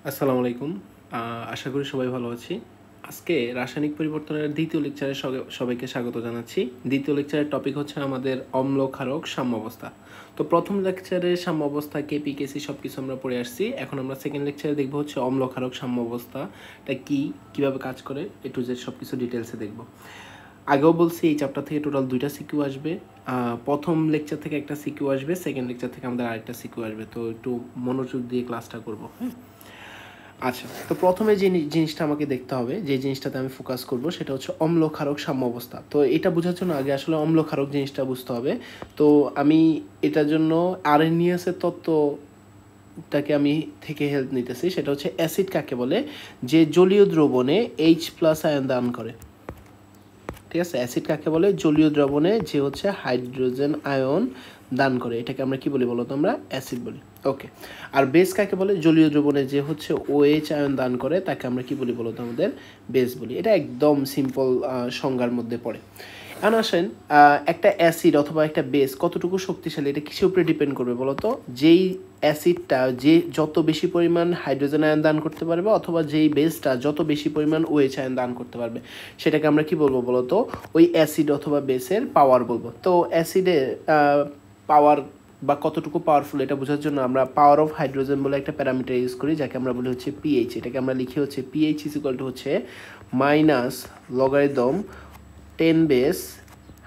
আসসালামু আলাইকুম। আশা করি সবাই ভালো আছি। আজকে রাসায়নিক পরিবর্তনের দ্বিতীয় লেকচারে সবাইকে স্বাগত জানাচ্ছি। দ্বিতীয় লেকচারের টপিক হচ্ছে আমাদের অম্ল ক্ষারক সাম্যাবস্থা। তো প্রথম লেকচারে সাম্যাবস্থা কেপি কেসি সব কিছু আমরা পড়ে আসছি। এখন আমরা সেকেন্ড লেকচারে দেখবো হচ্ছে অম্ল ক্ষারক সাম্যাবস্থাটা কি, কিভাবে কাজ করে, এ টু জেড সব কিছু ডিটেলসে দেখবো। আগেও বলছি এই চ্যাপ্টার থেকে টোটাল 2টা সিকিউ আসবে। প্রথম লেকচার থেকে একটা সিকিউ আসবে, সেকেন্ড লেকচার থেকে আমাদের আরেকটা সিকিউ আসবে। তো একটু মনোযোগ দিয়ে ক্লাসটা করবো। হ্যাঁ, আচ্ছা। তো প্রথমে যে জিনিসটা আমাকে দেখতে হবে, যে জিনিসটাতে আমি ফোকাস করব, সেটা হচ্ছে অম্ল ক্ষারক সাম্যাবস্থা। তো এটা বোঝার জন্য আগে আসলে অম্ল ক্ষারক জিনিসটা বুঝতে হবে। তো আমি এটার জন্য আরএনিয়াসের তত্ত্বটাকে আমি থেকে হেল্প নিতেছি। সেটা হচ্ছে অ্যাসিড কাকে বলে, যে জলীয় দ্রবণে H+ আয়ন দান করে। ঠিক আছে, অ্যাসিড কাকে বলে, জলীয় দ্রবণে যে হচ্ছে হাইড্রোজেন আয়ন দান করে, এটাকে আমরা কি বলি বলো তো, আমরা অ্যাসিড বলি। ওকে। আর বেস কাকে বলে, জলীয় দ্রবণে যে হচ্ছে OH আয়ন দান করে, তাকে আমরা কি বলি বলো তো, আমাদের বেস বলি। এটা একদম সিম্পল সংজ্ঞার মধ্যে পড়ে। এখন আসেন, একটা অ্যাসিড অথবা একটা বেস কতটুকু শক্তিশালী, এটা কিসের উপরে ডিপেন্ড করবে বলো তো? যেই অ্যাসিডটা যে যত বেশি পরিমাণ হাইড্রোজেন আয়ন দান করতে পারবে, অথবা যেই বেসটা যত বেশি পরিমাণ OH আয়ন দান করতে পারবে, সেটাকে আমরা কি বলবো বলো তো? ওই অ্যাসিড অথবা বেসের পাওয়ার বলবো। তো অ্যাসিডের পাওয়ার বা কতটুকু পাওয়ারফুল, এটা বোঝার জন্য আমরা পাওয়ার অফ হাইড্রোজেন বলে একটা প্যারামিটার ইউজ করি, যাকে আমরা বলি হচ্ছে পিএইচ। এটাকে আমরা লিখি হচ্ছে পিএইচ ইজ ইকুয়াল টু হচ্ছে মাইনাস লগারিদম 10 বেস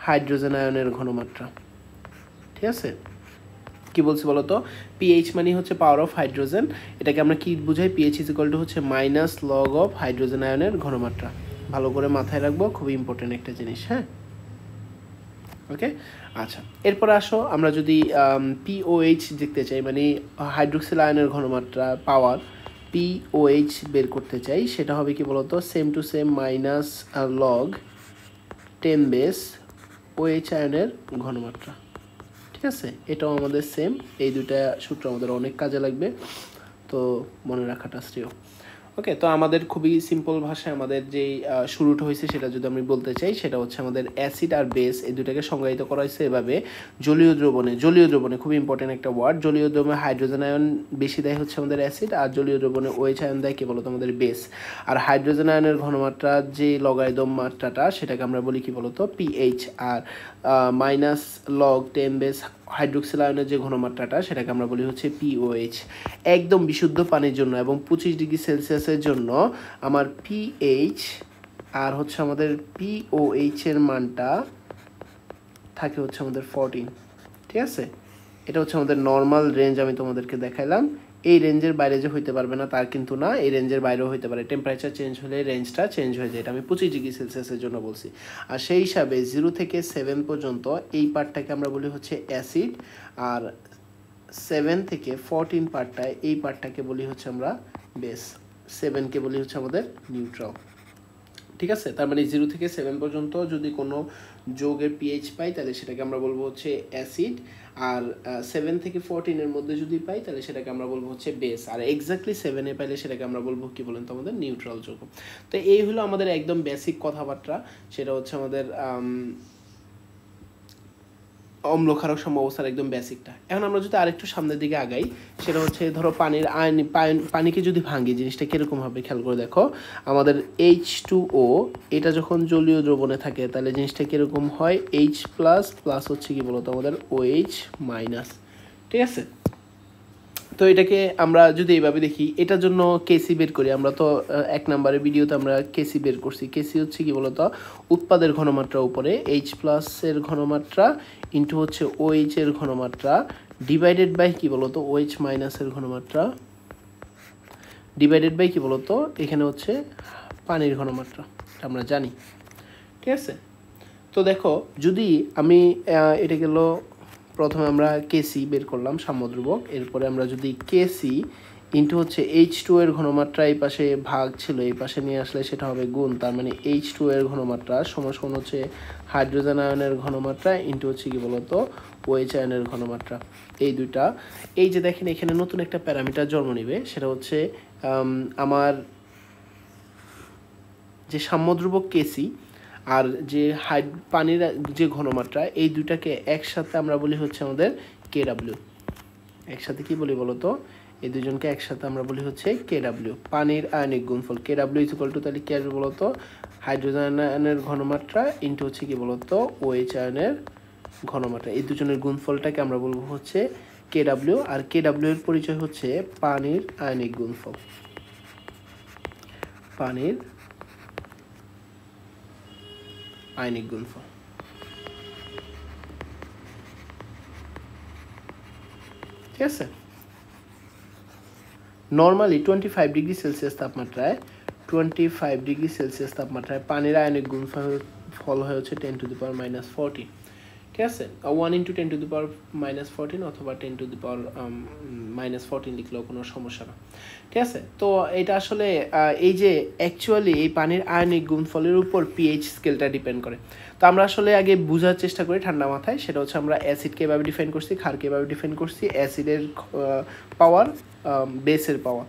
হাইড্রোজেন আয়নের ঘনমাত্রা। ঠিক আছে, কি বলছি বলো তো? পিএইচ মানে হচ্ছে পাওয়ার অফ হাইড্রোজেন। এটাকে আমরা কি বুঝাই? পিএইচ ইজ ইকুয়াল টু হচ্ছে মাইনাস লগ অফ হাইড্রোজেন আয়নের ঘনমাত্রা। ভালো করে মাথায় রাখবো, খুবই ইম্পর্টেন্ট একটা জিনিস। হ্যাঁ, ওকে। আচ্ছা, এরপর আসো, আমরা যদি পিওএইচ দেখতে চাই, মানে হাইড্রোক্সিল আয়নের ঘনমাত্রা পাওয়ার পিওএইচ বের করতে চাই, সেটা হবে কি বলতো? Same to same minus log 10 base OH আয়নের ঘনমাত্রা। ঠিক আছে, এটাও আমাদের সেম। এই দুইটা সূত্র আমাদের অনেক কাজে লাগবে, তো মনে রাখাটা শ্রেয়। ওকে। তো আমাদের খুবই সিম্পল ভাষায় আমাদের যেই শুরুটা হয়েছে সেটা যদি আমি বলতে চাই, সেটা হচ্ছে আমাদের অ্যাসিড আর বেস এই দুটাকে সংজ্ঞায়িত করা হয়েছে এভাবে: জলীয় দ্রবণে খুবই ইম্পর্টেন্ট একটা ওয়ার্ড, জলীয় দ্রবণে হাইড্রোজেন আয়ন বেশি দেয় হচ্ছে আমাদের অ্যাসিড, আর জলীয় দ্রবণে OH আয়ন দেয় কে বলতো? আমাদের বেস। আর হাইড্রোজেন আয়নের ঘনমাত্রা যে লগারিদম মাত্রাটা, সেটাকে আমরা বলি কি বলতো? পিএইচ। আর মাইনাস লগ 10 বেস হাইড্রোক্সিল আয়নের যে ঘনমাত্রাটা, সেটাকে আমরা বলি হচ্ছে পিওএইচ। একদম বিশুদ্ধ পানির জন্য এবং 25 ডিগ্রি সেলসিয়াসের জন্য আমার পিএইচ আর হচ্ছে আমাদের পিওএইচ এর মানটা থাকে হচ্ছে আমাদের 14। ঠিক আছে, এটা হচ্ছে আমাদের নর্মাল রেঞ্জ। আমি তোমাদেরকে দেখাইলাম, এই রেঞ্জের বাইরে যে হইতে পারবে না তার কিন্তু না, এই রেঞ্জের বাইরেও হইতে পারে। টেম্পারেচার চেঞ্জ হলে রেঞ্জটা চেঞ্জ হয়ে যায়। এটা আমি 25 ডিগ্রি সেলসিয়াসের জন্য বলছি। আর সেই হিসাবে 0 থেকে 7 পর্যন্ত এই পার্টটাকে আমরা বলি হচ্ছে অ্যাসিড, আর 7 থেকে 14 পার্টটায় এই পার্টটাকে বলি হচ্ছে আমরা বেস। 7কে বলি হচ্ছে আমাদের নিউট্রাল। ঠিক আছে, তার মানে 0 থেকে 7 পর্যন্ত যদি কোনো যৌগের পিএইচ পাই, তাহলে সেটাকে আমরা বলবো হচ্ছে অ্যাসিড। আর 7 থেকে 14 এর মধ্যে যদি পাই, তাহলে সেটাকে আমরা বলবো হচ্ছে বেস। আর এক্স্যাক্টলি 7-এ পাইলে সেটাকে আমরা বলবো কি বলেন তো? আমাদের নিউট্রাল যৌগ। তো এই হলো আমাদের একদম বেসিক কথাবার্তা। সেটা হচ্ছে আমাদের অম্ল ক্ষারক সাম্যাবস্থার একদম বেসিকটা। এখন আমরা যদি আরেকটু সামনের দিকে আগাই, সেটা হচ্ছে ধরো পানির পানিকে যদি ভাঙি, জিনিসটা কিরকম হবে খেয়াল করে দেখো। আমাদের H2O এটা যখন জলীয় দ্রবণে থাকে, তাহলে জিনিসটা কিরকম হয়? H+ প্লাস হচ্ছে কি বলতো? আমাদের OH মাইনাস। ঠিক আছে, তো এটাকে আমরা যদি এইভাবে দেখি, এটার জন্য কেসি বের করি। আমরা তো 1 নম্বরের ভিডিওতে আমরা কেসি বের করছি। কেসি হচ্ছে কি বলতো? উৎপাদের ঘনমাত্রা উপরে H+ এর ঘনমাত্রা ইন্টু হচ্ছে OH এর ঘনমাত্রা ডিভাইডেড বাই কি বলতো? OH মাইনাসের ঘনমাত্রা ডিভাইডেড বাই কি বলতো? এখানে হচ্ছে পানির ঘনমাত্রা, এটা আমরা জানি। ঠিক আছে, তো দেখো, যদি আমি এটা গেল, প্রথমে আমরা কেসি বের করলাম সাম্যদ্রুবক, এরপরে আমরা যদি কেসি ইন্টু হচ্ছে H2 এর ঘনমাত্রা এই পাশে ভাগ ছিল, এই পাশে নিয়ে আসলে সেটা হবে গুণ। তার মানে H2 এর ঘনমাত্রা সমান হচ্ছে হাইড্রোজেন আয়নের ঘনমাত্রা ইন্টু হচ্ছে কি বলতো? OH আয়নের ঘনমাত্রা। এই দুইটা, এই যে দেখেন এখানে নতুন একটা প্যারামিটার জন্ম নেবে, সেটা হচ্ছে আমার যে সাম্যদ্রুবক কেসি আর যে পানির যে ঘনমাত্রা, এই দুইটাকে একসাথে আমরা বলি হচ্ছে আমাদের KW। একসাথে কি বলি বলতো? এই দুজনকে একসাথে আমরা বলি হচ্ছে কেডাব্লিউ, পানির আয়নিক গুণফল। কেডাব্লিউ ইজ ইকুয়াল টু তাহলে কি আসবে বলতো, হাইড্রোজেন আয়নের ঘনমাত্রা ইন্টু হচ্ছে কি বলতো ওএইচ আয়নের ঘনমাত্রা। এই দুজনের গুণফলটাকে আমরা বলবো হচ্ছে কেডাব্লিউ, আর কেডাব্লিউ এর পরিচয় হচ্ছে পানির আয়নিক গুণফল। পানির আয়নিক গুণফল। ঠিক আছে, নর্মালি 25 ডিগ্রি সেলসিয়াস তাপমাত্রায় 25 ডিগ্রি সেলসিয়াস তাপমাত্রায় পানির আয়নিক গুণফল হয় হচ্ছে 10 টু দি পাওয়ার -14। ঠিক আছে, 1 ইন্টু 10 টু দি পাওয়ার -14 অথবা 10 টু দি পাওয়ার -14 লিখলেও কোনো সমস্যা না। ঠিক আছে, তো এটা আসলে এই যে অ্যাকচুয়ালি এই পানির আয়নিক গুণফলের উপর পিএইচ স্কেলটা ডিপেন্ড করে। তো আমরা আসলে আগে বোঝার চেষ্টা করি ঠান্ডা মাথায়, সেটা হচ্ছে আমরা অ্যাসিডকে এভাবে ডিফাইন করছি, ক্ষারকে এভাবে ডিফাইন করছি, অ্যাসিডের পাওয়ার, বেসের পাওয়ার।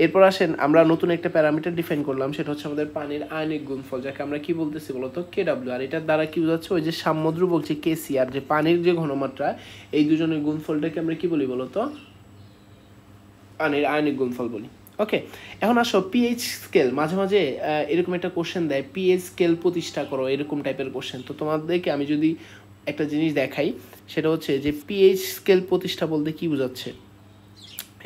এরপর আসেন আমরা নতুন একটা প্যারামিটার ডিফাইন করলাম, সেটা হচ্ছে আমাদের পানির আয়নিক গুণফল, যাকে আমরা কি বলতেছি বলতো কেডাব্লিউ। আর এটার দ্বারা কি বোঝাচ্ছে, ওই যে সাম্যদ্রু বলছি কেসি, আর যে পানির যে ঘনমাত্রা, এই দুজনের গুণফলটাকে আমরা কি বলি বলতো, পানির আয়নিক গুণফল বলি। ওকে, এখন আসো পিএইচ স্কেল। মাঝে মাঝে এরকম একটা কোশ্চেন দেয়, পিএইচ স্কেল প্রতিষ্ঠা করো, এরকম টাইপের কোশ্চেন। তো তোমাদেরকে আমি যদি একটা জিনিস দেখাই, সেটা হচ্ছে যে পিএইচ স্কেল প্রতিষ্ঠা বলতে কি বোঝাচ্ছে।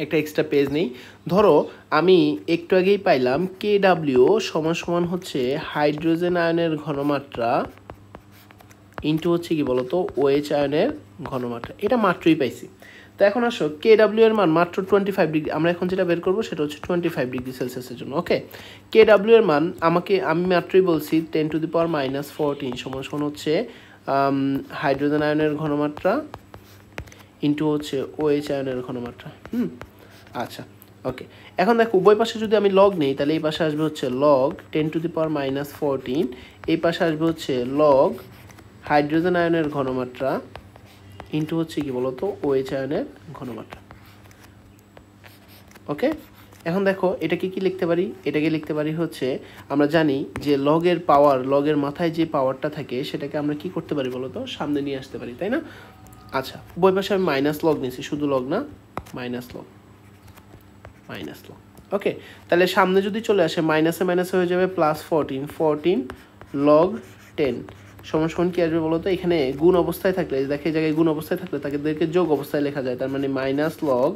একটা এক্সট্রা পেজ নেই, ধরো আমি একটু আগেই পাইলাম কেডাব্লিউ সমান সমান হচ্ছে হাইড্রোজেন আয়নের ঘনমাত্রা ইন্টু হচ্ছে কি বলতো ওএইচ আয়নের ঘনমাত্রা, এটা মাত্রই পাইছি। তো এখন আসো কেডাব্লিউ এর মান মাত্র 25 ডিগ্রি, আমরা এখন যেটা বের করবো সেটা হচ্ছে 25 ডিগ্রি সেলসিয়াসের জন্য। ওকে, কেডাব্লিউ এর মান আমি মাত্রই বলছি 10 টু দি পাওয়ার -14 সমান সমান হচ্ছে হাইড্রোজেন আয়নের ঘনমাত্রা ইন্টু হচ্ছে ওএইচ আয়নের ঘনমাত্রা। আচ্ছা, ওকে, এখন দেখো উভয় পাশে যদি আমি লগ নেই, তাহলে এই পাশে আসবে হচ্ছে লগ 10 টু দি পাওয়ার -14, এই পাশে আসবে হচ্ছে লগ হাইড্রোজেন আয়নের ঘনমাত্রা ইন্টু হচ্ছে কি বলতো ওএইচ আয়নের ঘনমাত্রা। ওকে, এখন দেখো এটাকে কি লিখতে পারি, এটাকে লিখতে পারি হচ্ছে, আমরা জানি যে লগের পাওয়ার, লগের মাথায় যে পাওয়ারটা থাকে সেটাকে আমরা কি করতে পারি বলতো, সামনে নিয়ে আসতে পারি, তাই না? আচ্ছা, উভয় পাশে আমি মাইনাস লগ নিয়েছি, শুধু লগ না, মাইনাস লগ। ওকে, তাহলে সামনে যদি চলে আসে মাইনাসে মাইনাসে হয়ে যাবে +14 লগ 10 সমান কি আসবে বলতো, এখানে গুণ অবস্থায় থাকলে, দেখে এই জায়গায় গুণ অবস্থায় থাকলে তাদেরকে যোগ অবস্থায় লেখা যায়, তার মানে মাইনাস লগ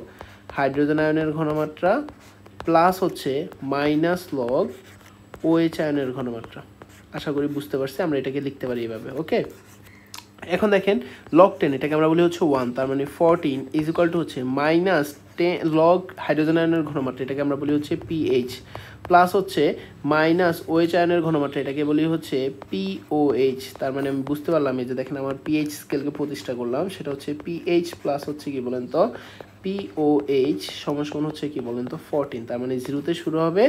হাইড্রোজেন আয়নের ঘনমাত্রা প্লাস হচ্ছে মাইনাস লগ ওএইচ আয়নের ঘনমাত্রা। আশা করি বুঝতে পারছি, আমরা এটাকে লিখতে পারি এভাবে। ওকে, এখন দেখেন লগ 10, এটাকে আমরা বলি হচ্ছে 1, তার মানে 14 ইজ ইকুয়াল টু হচ্ছে -10 লগ হাইড্রোজেন আয়নের ঘনমাত্রা, এটাকে আমরা বলি হচ্ছে পিএইচ, প্লাস হচ্ছে মাইনাস ওএইচ আয়নের ঘনমাত্রা, এটাকে বলি হচ্ছে পিওএইচ। তার মানে আমি বুঝতে পারলাম এই যে দেখেন আমার পিএইচ স্কেলকে প্রতিষ্ঠা করলাম, সেটা হচ্ছে পিএইচ প্লাস হচ্ছে কি বলেন তো পিওএইচ সমান হচ্ছে কি বলেন তো 14, তার মানে 0তে শুরু হবে,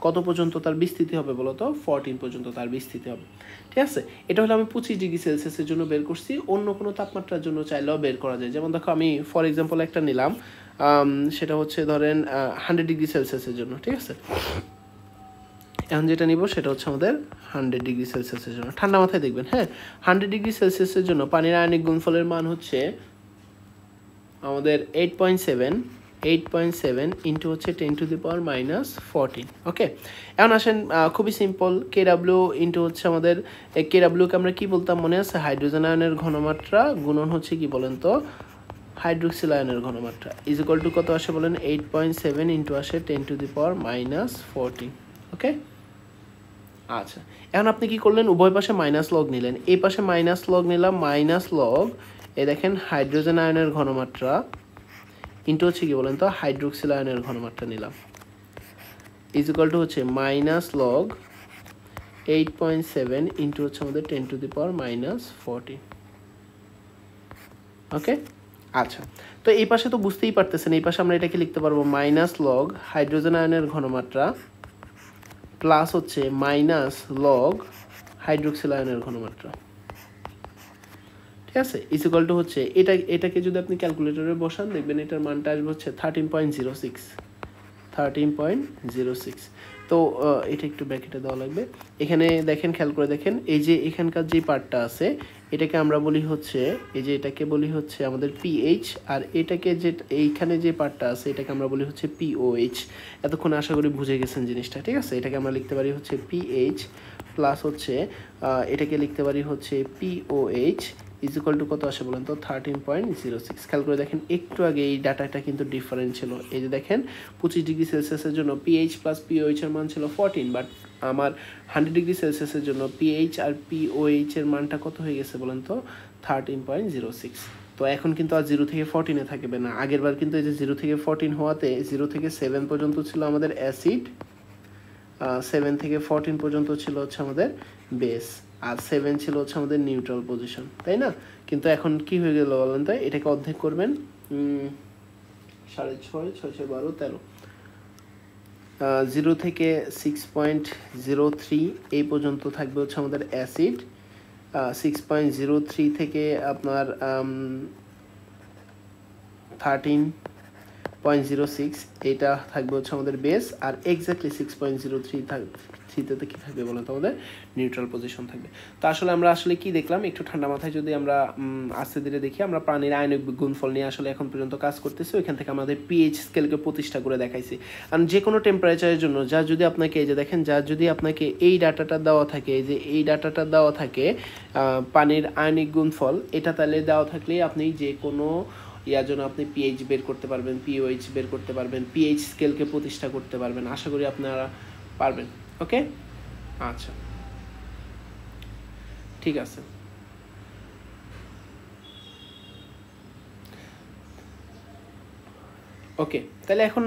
কত পর্যন্ত তার বিস্তৃতি হবে বলো তো, 14 পর্যন্ত তার বিস্তৃতি হবে। ঠিক আছে, এটা হলো আমি 25 ডিগ্রি সেলসিয়াসের জন্য বের করছি, অন্য কোনো তাপমাত্রার জন্য চাইলেও বের করা যায়। যেমন দেখো আমি ফর এক্সাম্পল একটা নিলাম, সেটা হচ্ছে ধরেন 100 ডিগ্রি সেলসিয়াসের জন্য। ঠিক আছে, এখন যেটা নিব সেটা হচ্ছে আমাদের 100 ডিগ্রি সেলসিয়াসের জন্য। ঠান্ডা মাথায় দেখবেন, হ্যাঁ, 100 ডিগ্রি সেলসিয়াসের জন্য পানির আয়নিক গুণফলের মান হচ্ছে আমাদের 8.7 ইন্টু হচ্ছে 10 টু দি পাওয়ার -14। ওকে, এখন আসেন খুবই সিম্পল, কেডাব্লিউ ইন্টু হচ্ছে আমাদের কেডাব্লিউকে আমরা কি বলতাম মনে আছে, হাইড্রোজেন আয়নের ঘনমাত্রা গুণন হচ্ছে কি বলেন তো হাইড্রোক্সিল আয়নের ঘনমাত্রা ইজ ইকুয়াল টু কত আসে বলেন, 8.7 ইন্টু আসে 10 টু দি পাওয়ার -14। ওকে, আচ্ছা, এখন আপনি কি করলেন, উভয় পাশে মাইনাস লগ নিলেন, এই পাশে মাইনাস লগ নিলাম, মাইনাস লগ এই দেখেন হাইড্রোজেন আয়নের ঘনমাত্রা ইন্টু হচ্ছে কি বলেন তো হাইড্রোক্সিল আয়নের ঘনমাত্রা নিলাম, ইজ ইকুয়াল টু হচ্ছে মাইনাস লগ 8.7 ইন্টু হচ্ছে আমাদের 10 টু দি পাওয়ার -14। ওকে, আচ্ছা, তো এই পাশে তো বুঝতেই পারতেছেন, এই পাশে আমরা এটাকে লিখতে পারবো মাইনাস লগ হাইড্রোজেন আয়নের ঘনমাত্রা প্লাস হচ্ছে মাইনাস লগ হাইড্রোক্সিল আয়নের ঘনমাত্রা। ঠিক আছে, ইজ ইকুয়াল টু হচ্ছে এটাকে যদি আপনি ক্যালকুলেটরে বসান দেখবেন এটার মানটা আসবে হচ্ছে 13.06। তো এটা একটু ব্র্যাকেটে দেওয়া লাগবে। এখানে দেখেন, খেয়াল করে দেখেন, এই যে এখানকার যে পার্টটা আছে এটাকে আমরা বলি হচ্ছে এই যে এটাকে বলি হচ্ছে আমাদের পিএইচ, আর এটাকে যে এইখানে যে পার্টটা আছে এটাকে আমরা বলি হচ্ছে পিওএইচ। এতক্ষণ আশা করি বুঝে গেছেন জিনিসটা, ঠিক আছে? এটাকে আমরা লিখতে পারি হচ্ছে পিএইচ প্লাস হচ্ছে এটাকে লিখতে পারি হচ্ছে পিওএইচ ইজ ইকুয়াল টু কত আসে বলেন তো 13.06। খেয়াল করে দেখেন একটু আগে এই ডাটাটা কিন্তু ডিফারেন্ট ছিল। এই যে দেখেন 25 ডিগ্রি সেলসিয়াসের জন্য পিএইচ প্লাস পিওএইচ এর মান ছিল 14, বাট আমার 100 ডিগ্রি সেলসিয়াসের জন্য পিএইচ আর পিওএইচ এর মানটা কত হয়ে গেছে বলেন তো 13.06। তো এখন কিন্তু আর 0 থেকে 14-এ থাকবে না। আগের বার কিন্তু এই যে 0 থেকে 14 হওয়াতে 0 থেকে 7 পর্যন্ত ছিল আমাদের অ্যাসিড, 7 থেকে 14 পর্যন্ত ছিল হচ্ছে আমাদের বেস, আর 7 ছিল হচ্ছে আমাদের নিউট্রাল পজিশন, তাই না? কিন্তু এখন কি হয়ে গেল বলেন তো, এটাকে অর্ধেক করবেন 6.5 6 12 13, 0 থেকে 6.03 এই পর্যন্ত থাকবে হচ্ছে আমাদের অ্যাসিড, 6.03 থেকে আপনার 13.06 এটা থাকবে হচ্ছে আমাদের বেস, আর এক্স্যাক্টলি 6.03 কি থাকবে বলেন তো আমাদের নিউট্রাল পজিশন থাকবে। তো আসলে আমরা আসলে কি দেখলাম, একটু ঠান্ডা মাথায় যদি আমরা আস্তে ধীরে দেখি, আমরা প্রাণীর আয়নিক গুণফল নিয়ে আসলে এখন পর্যন্ত কাজ করতেছি। ওইখান থেকে আমাদের পিএইচ স্কেলকে প্রতিষ্ঠা করে দেখাইছি। আর যে কোনো টেম্পারেচারের জন্য যা যদি আপনাকে এই যে দেখেন, যা যদি আপনাকে এই ডাটাটা দেওয়া থাকে, এই যে এই ডাটাটা দেওয়া থাকে পানির আয়নিক গুণফল, এটা তাহলে দেওয়া থাকলেই আপনি যে কোনো ইয়ার জন্য আপনি পিএইচ বের করতে পারবেন, পিওএইচ বের করতে পারবেন, পিএইচ স্কেলকে প্রতিষ্ঠা করতে পারবেন। আশা করি আপনারা পারবেন। ওকে, আচ্ছা, ঠিক আছে। ওকে, তাহলে এখন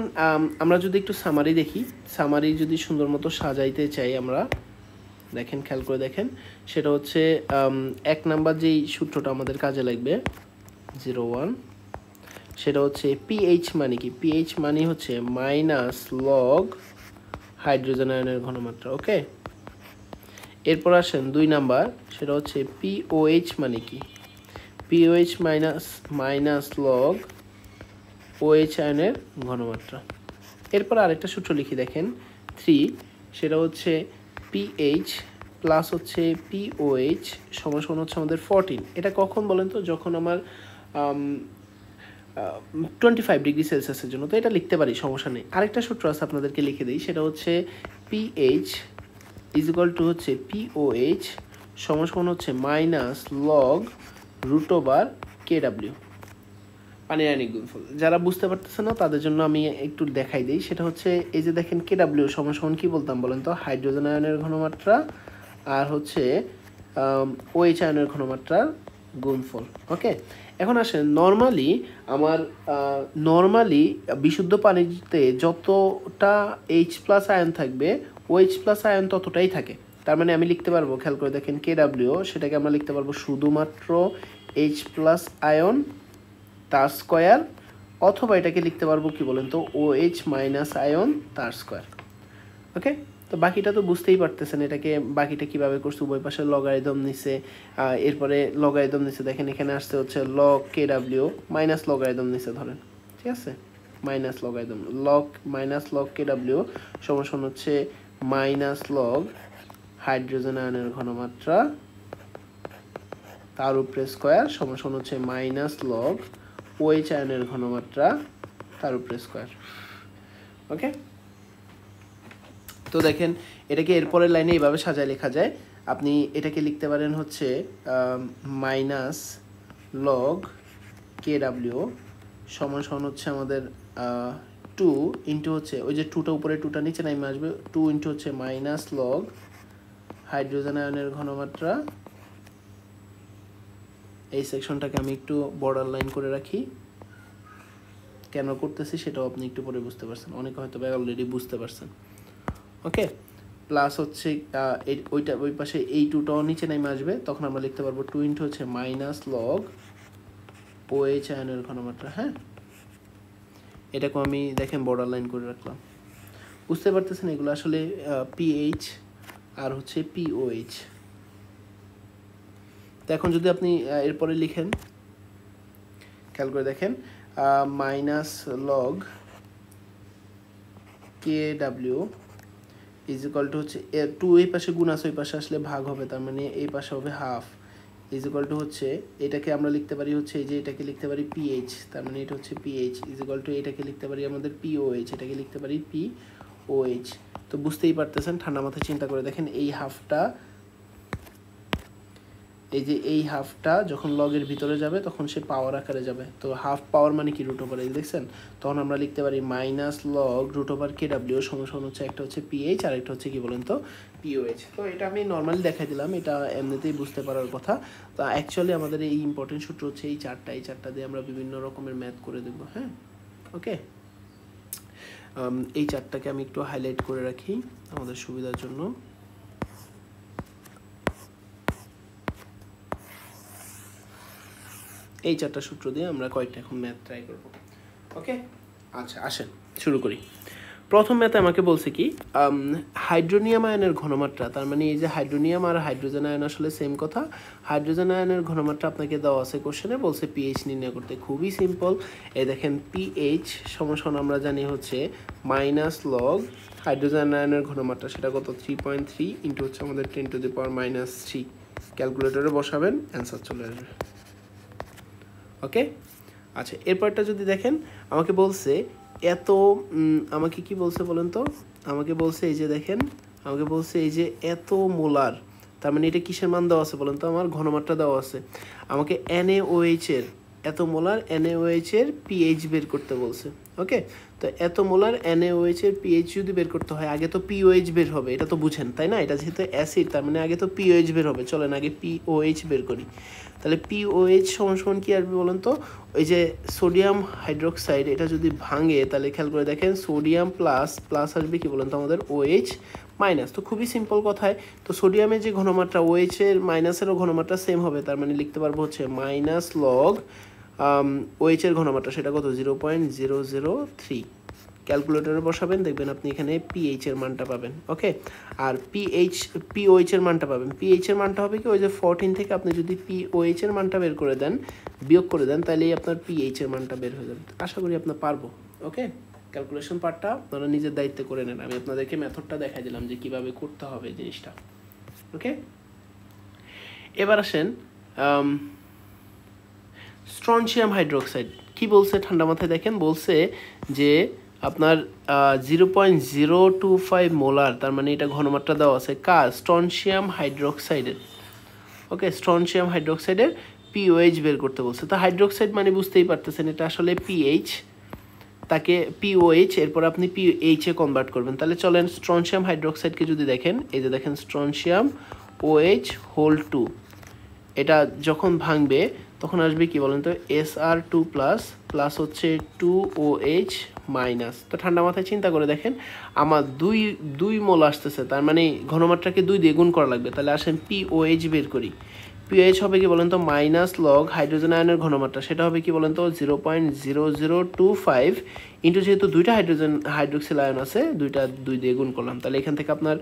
আমরা যদি একটু সামারি দেখি, সামারি যদি সুন্দর মতো সাজাইতে চাই আমরা, দেখেন খেয়াল করে দেখেন, সেটা হচ্ছে 1 নাম্বার যেই সূত্রটা আমাদের কাজে লাগবে 01, সেটা হচ্ছে পিএইচ মানে কি, পিএইচ মানে হচ্ছে মাইনাস লগ হাইড্রোজেন আয়নের ঘনমাত্রা। ওকে, এরপর আসেন 2 নাম্বার, সেটা হচ্ছে পিওএইচ মানে কি, পিওএইচ মাইনাস লগ ওএইচ আয়নের ঘনমাত্রা। এরপর আরেকটা সূত্র লিখি দেখেন 3, সেটা হচ্ছে পিএইচ প্লাস হচ্ছে পিওএইচ সমান হচ্ছে আমাদের 14। এটা কখন বলেন তো, যখন আমার 25 ডিগ্রি সেলসিয়াসের জন্য। তো এটা লিখতে পারি, সমস্যা নেই। আরেকটা সূত্র আছে আপনাদেরকে লিখে দিই, সেটা হচ্ছে পিএইচ ইজ ইকুয়াল টু হচ্ছে পিওএইচ সমান হচ্ছে মাইনাস লগ রুট ওভার কেডাব্লিউ, পানির আয়নিক গুণফল। যারা বুঝতে পারতেছে না তাদের জন্য আমি একটু দেখাই দিই, সেটা হচ্ছে এই যে দেখেন কেডাব্লিউ সমান কি বলতাম বলেন তো, হাইড্রোজেন আয়নের ঘনমাত্রা আর হচ্ছে ওএইচ আয়নের ঘনমাত্রার গুণফল। ওকে, এখন আসেন নর্মালি বিশুদ্ধ পানিতে যতটা এইচ প্লাস আয়ন থাকবে, ওএইচ প্লাস আয়ন ততটাই থাকে। তার মানে আমি লিখতে পারবো, খেয়াল করে দেখেন কেডাব্লিউ, সেটাকে আমরা লিখতে পারবো শুধুমাত্র এইচ প্লাস আয়ন তার স্কোয়ার, অথবা এটাকে লিখতে পারবো কি বলেন তো ওএইচ মাইনাস আয়ন তার স্কোয়ার। ওকে, তো বাকিটা তো বুঝতেই পারতেছেন এটাকে বাকিটা কিভাবে করছে, উভয় পাশে লগারিদম নিছে, এরপরে লগারিদম নিছে, দেখেন এখানে আসতে হচ্ছে লগ কেডাব্লিউ মাইনাস লগারিদম নিছে ধরেন, ঠিক আছে, মাইনাস লগারিদম মাইনাস লগ কেডাব্লিউ সমান হচ্ছে মাইনাস লগ হাইড্রোজেন আয়নের ঘনমাত্রা তার উপরে স্কোয়ার সমান হচ্ছে মাইনাস লগ ওএইচ আয়নের ঘনমাত্রা তার উপরে স্কোয়ার। ওকে, তো দেখেন এটাকে এরপরের লাইনে এইভাবে সাজায় লেখা যায়। আপনি এটাকে লিখতে পারেন হচ্ছে মাইনাস লগ কেডাব্লিউ সমান হচ্ছে আমাদের 2 ইন্টু হচ্ছে ওই যে 2টা উপরে 2টা নিচে নামে আসবে, 2 ইন্টু হচ্ছে মাইনাস লগ হাইড্রোজেন আয়নের ঘনমাত্রা। এই সেকশনটাকে আমি একটু বর্ডার লাইন করে রাখি, কেন করতেছি সেটাও আপনি একটু পরে বুঝতে পারছেন, অনেকে হয়তো অলরেডি বুঝতে পারছেন। ওকে, প্লাস হচ্ছে ওইটা ওই পাশে এই 2টাও নিচে নেমে আসবে, তখন আমরা লিখতে পারবো 2 ইন্টু হচ্ছে মাইনাস লগ ওএইচ আয়নের ঘনমাত্রা। হ্যাঁ, এটাকেও আমি দেখেন বর্ডার লাইন করে রাখলাম, বুঝতে পারতেছেন এগুলো আসলে পিএইচ আর হচ্ছে পিওএইচ। তো এখন যদি আপনি এরপরে লিখেন, খেয়াল করে দেখেন minus log কেডাব্লিউ is equal to হচ্ছে 2 এই পাশে গুণ আছে, ওই পাশে আসলে ভাগ হবে, তার মানে এই পাশে হবে হাফ ইজ ইকুয়াল টু হচ্ছে এটাকে আমরা লিখতে পারি হচ্ছে এই যে এটাকে লিখতে পারি পিএইচ, তার মানে এটা হচ্ছে পিএইচ ইজ ইকুয়াল টু এটাকে লিখতে পারি আমাদের পিওএইচ, এটাকে লিখতে পারি পিওএইচ। তো বুঝতেই পারতেছেন, ঠান্ডা মাথায় চিন্তা করে দেখেন এই হাফটা, এই যে এই হাফটা যখন লগের ভিতরে যাবে তখন সে পাওয়ার আকারে যাবে। তো হাফ পাওয়ার মানে কি রুট ওভার, এই দেখছেন, তখন আমরা লিখতে পারি minus log root over K W সমান হচ্ছে একটা হচ্ছে পিএইচ আর একটা হচ্ছে কি বলেন তো পিওএইচ। তো এটা আমি নর্মালি দেখাই দিলাম, এটা এমনিতেই বুঝতে পারার কথা। তো অ্যাকচুয়ালি আমাদের এই ইম্পর্টেন্ট সূত্র হচ্ছে এই চারটা দিয়ে আমরা বিভিন্ন রকমের ম্যাথ করে দেবো। হ্যাঁ, ওকে, এই চারটাকে আমি একটু হাইলাইট করে রাখি আমাদের সুবিধার জন্য। এই চারটা সূত্র দিয়ে আমরা কয়েকটা এখন ম্যাথ ট্রাই করব। ওকে, আচ্ছা আসেন শুরু করি। প্রথম ম্যাথে আমাকে বলছে কি হাইড্রোনিয়াম আয়নের ঘনমাত্রা, তার মানে এই যে হাইড্রোনিয়াম আর হাইড্রোজেন আয়ন আসলে সেম কথা। হাইড্রোজেন আয়নের ঘনমাত্রা আপনাকে দেওয়া আছে কোশ্চেনে, বলছে পিএইচ নির্ণয় করতে। খুবই সিম্পল, এই দেখেন পিএইচ সমান আমরা জানি হচ্ছে মাইনাস লগ হাইড্রোজেন আয়নের ঘনমাত্রা, সেটা কত 3.3 ইন্টু হচ্ছে আমাদের 10⁻³ ক্যালকুলেটরে বসাবেন, অ্যান্সার চলে আসবে। ওকে, আচ্ছা এরপরটা যদি দেখেন আমাকে বলছে এত, আমাকে কি বলছে বলেন তো, আমাকে বলছে এই যে দেখেন, আমাকে বলছে এই যে এত মোলার, তার মানে এটা কিসের মান দেওয়া আছে বলেন তো, আমার ঘনমাত্রা দেওয়া আছে। আমাকে NaOH এর এত মোলার NaOH এর পিএইচ বের করতে বলছে। ওকে, তো এত মোলার NaOH এর পিএইচ যদি বের করতে হয় আগে তো পিওএইচ বের হবে, এটা তো বুঝেন তাই না, এটা যেহেতু অ্যাসিড তার মানে আগে তো পিওএইচ বের হবে। চলেন আগে পিওএইচ বের করি। তাহলে পিওএইচ সমান কি আসবে বলুন তো, ওই যে সোডিয়াম হাইড্রোক্সাইড এটা যদি ভাঙে তাহলে খেয়াল করে দেখেন সোডিয়াম প্লাস প্লাস আসবে কি বলুন তো আমাদের OH মাইনাস। তো খুবই সিম্পল কথায়, তো সোডিয়ামের যে ঘনমাত্রা OH এর মাইনাসেরও ঘনমাত্রা সেম হবে, তার মানে লিখতে পারবো হচ্ছে মাইনাস লগ OH এর ঘনমাত্রা, সেটা কত 0.003। ক্যালকুলেটরে বসাবেন, দেখবেন আপনি এখানে পিএইচ এর মানটা পাবেন। ওকে, আর পিওএইচ এর মানটা পাবেন। পিএইচ এর মানটা হবে কি ওই যে 14 থেকে আপনি যদি পিওএইচ এর মানটা বের করে দেন, বিয়োগ করে দেন, তাহলেই আপনার পিএইচ এর মানটা বের হয়ে যাবে। আশা করি আপনার পারবো। ওকে, ক্যালকুলেশন পার্টটা আপনারা নিজের দায়িত্বে করে নেন, আমি আপনাদেরকে মেথডটা দেখাই দিলাম যে কিভাবে করতে হবে জিনিসটা। ওকে, এবার আসেন স্ট্রনশিয়াম হাইড্রোক্সাইড কি বলছে ঠান্ডা মাথায় দেখেন, বলছে যে আপনার 0.025 মোলার, তার মানে এটা ঘনমাত্রা দেওয়া আছে কার, স্ট্রনশিয়াম হাইড্রোক্সাইডের। ওকে, স্ট্রনশিয়াম হাইড্রোক্সাইডের পিওএইচ বের করতে বলছে। তো হাইড্রোক্সাইড মানে বুঝতেই পারতেছেন এটা আসলে পিএইচ, তাকে পিওএইচ এরপর আপনি পিএইচ এ কনভার্ট করবেন। তাহলে চলেন স্ট্রনশিয়াম হাইড্রোক্সাইডকে যদি দেখেন, এই যে দেখেন স্ট্রনশিয়াম OH হোল 2, এটা যখন ভাঙবে তখন আসবে কি বলেন তো SR2 প্লাস প্লাস হচ্ছে 2OH মাইনাস। তো ঠান্ডা মাথায় চিন্তা করে দেখেন আমার দুই মোল আসতেছে, তার মানে ঘনমাত্রাকে 2 দিয়ে গুণ করা লাগবে। তাহলে আসেন POH বের করি। POH হবে কি বলেন তো মাইনাস লগ হাইড্রোজেন আয়নের ঘনমাত্রা, সেটা হবে কি বলেন তো 0.0025 ইন্টু যেহেতু দুইটা হাইড্রোক্সিল আয়ন আছে, দুইটা 2 দিয়ে গুণ করলাম, তাহলে এখান থেকে আপনার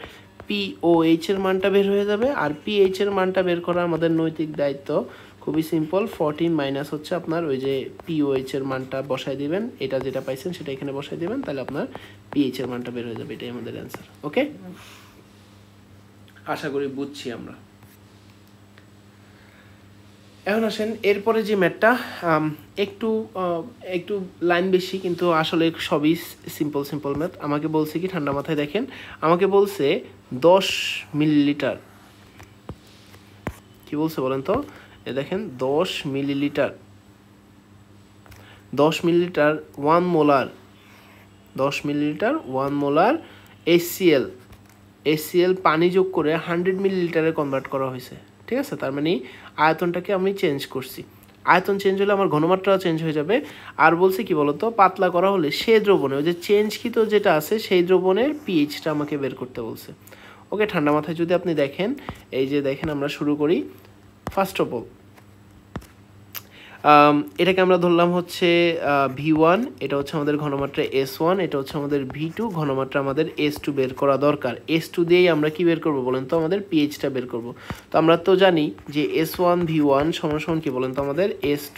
POH এর মানটা বের হয়ে যাবে। আর PH এর মানটা বের করা আমাদের নৈতিক দায়িত্ব, খুবই সিম্পল, 14 মাইনাস হচ্ছে আপনার ওই যে POH এর মানটা বসাই দিবেন, এটা যেটা পাইছেন সেটা এখানে বসাই দিবেন, তাহলে আপনার PH এর মানটা বের হয়ে যাবে, এটাই আমাদের অ্যান্সার। ওকে, আশা করি বুঝছি আমরা। এখন আসেন এরপরে যে ম্যাথটা একটু লাইন বেশি, কিন্তু আসলে সবই সিম্পল ম্যাথ। আমাকে বলছে কি ঠান্ডা মাথায় দেখেন, আমাকে বলছে 10 মিলিলিটার, কি বলছে বলেন তো, দেখেন 10 millilitre 1 molar 10 millilitre 1 molar HCl পানি যোগ করে 100 মিলিলিটারে কনভার্ট করা হয়েছে। ঠিক আছে, তার মানে আয়তনটাকে আমি চেঞ্জ করছি, আয়তন চেঞ্জ হলে আমার ঘনমাত্রাও চেঞ্জ হয়ে যাবে। আর বলছে কি বলতো, পাতলা করা হলে সে দ্রবণে ওই যে চেঞ্জকৃত যেটা আছে সেই দ্রবণের পিএইচটা আমাকে বের করতে বলছে। ওকে, ঠান্ডা মাথায় যদি আপনি দেখেন, এই যে দেখেন আমরা শুরু করি। ফার্স্ট অফ অল এটাকে আমরা ধরলাম হচ্ছে V1, এটা হচ্ছে আমাদের ঘনমাত্রা S1, এটা হচ্ছে আমাদের V2, ঘনমাত্রা আমাদের S2 বের করা দরকার। S2 দিয়েই আমরা কি বের করব বলেন তো, আমাদের পিএইচটা বের করব। তো আমরা তো জানি যে S1 V1 সমান কি বলেন তো আমাদের S2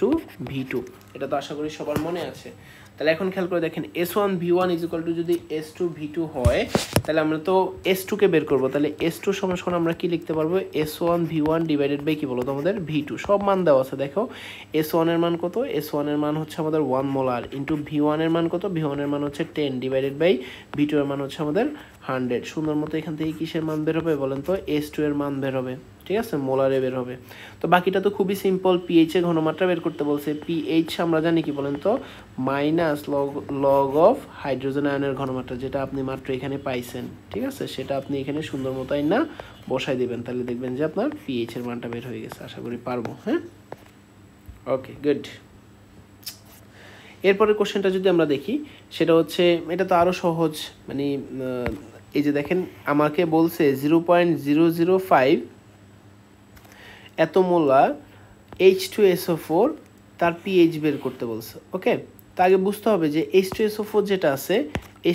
V2, এটা তো আশা করি সবার মনে আছে। তাহলে এখন খেয়াল করে দেখেন S1V1 যদি S2V2 হয়, তাহলে আমরা তো S2 কে বের করবো। তাহলে S2 সমান আমরা কি লিখতে পারবো, S1V1 ডিভাইডেড বাই কি বলো তো আমাদের V2, সব মান দেওয়া আছে। দেখো S1 এর মান কত, S1 এর মান হচ্ছে আমাদের 1 মোলার, ইন্টু V1 এর মান কত, V1 এর মান হচ্ছে 10 ডিভাইডেড বাই V2 এর মান হচ্ছে আমাদের 100। সুন্দর মতো এখান থেকে কিসের মান বের হবে বলেন তো, S2 এর মান বের হবে, ঠিক আছে, মোলারে বের হবে। তো বাকিটা তো খুবই সিম্পল, পিএইচ এর ঘনমাত্রা বের করতে বলছে। পিএইচ আমরা জানি কি বলেন তো, মাইনাস লগ অফ হাইড্রোজেন আয়নের ঘনমাত্রা, যেটা আপনি মাত্র এখানে পাইছেন, ঠিক আছে, সেটা আপনি এখানে সুন্দর মতো না বসাই দিবেন, তাহলে দেখবেন যে আপনার পিএইচ এর মানটা বের হয়ে গেছে। আশা করি পারবো। হ্যাঁ, ওকে, গুড। এরপরের কোশ্চেনটা যদি আমরা দেখি, সেটা হচ্ছে, এটা তো আরও সহজ, মানে এই যে দেখেন আমাকে বলছে 0.005 এত মোলার H2SO4 তার পিএইচ বের করতে বলছে। ওকে, তা আগে বুঝতে হবে যে H2SO4 যেটা আছে,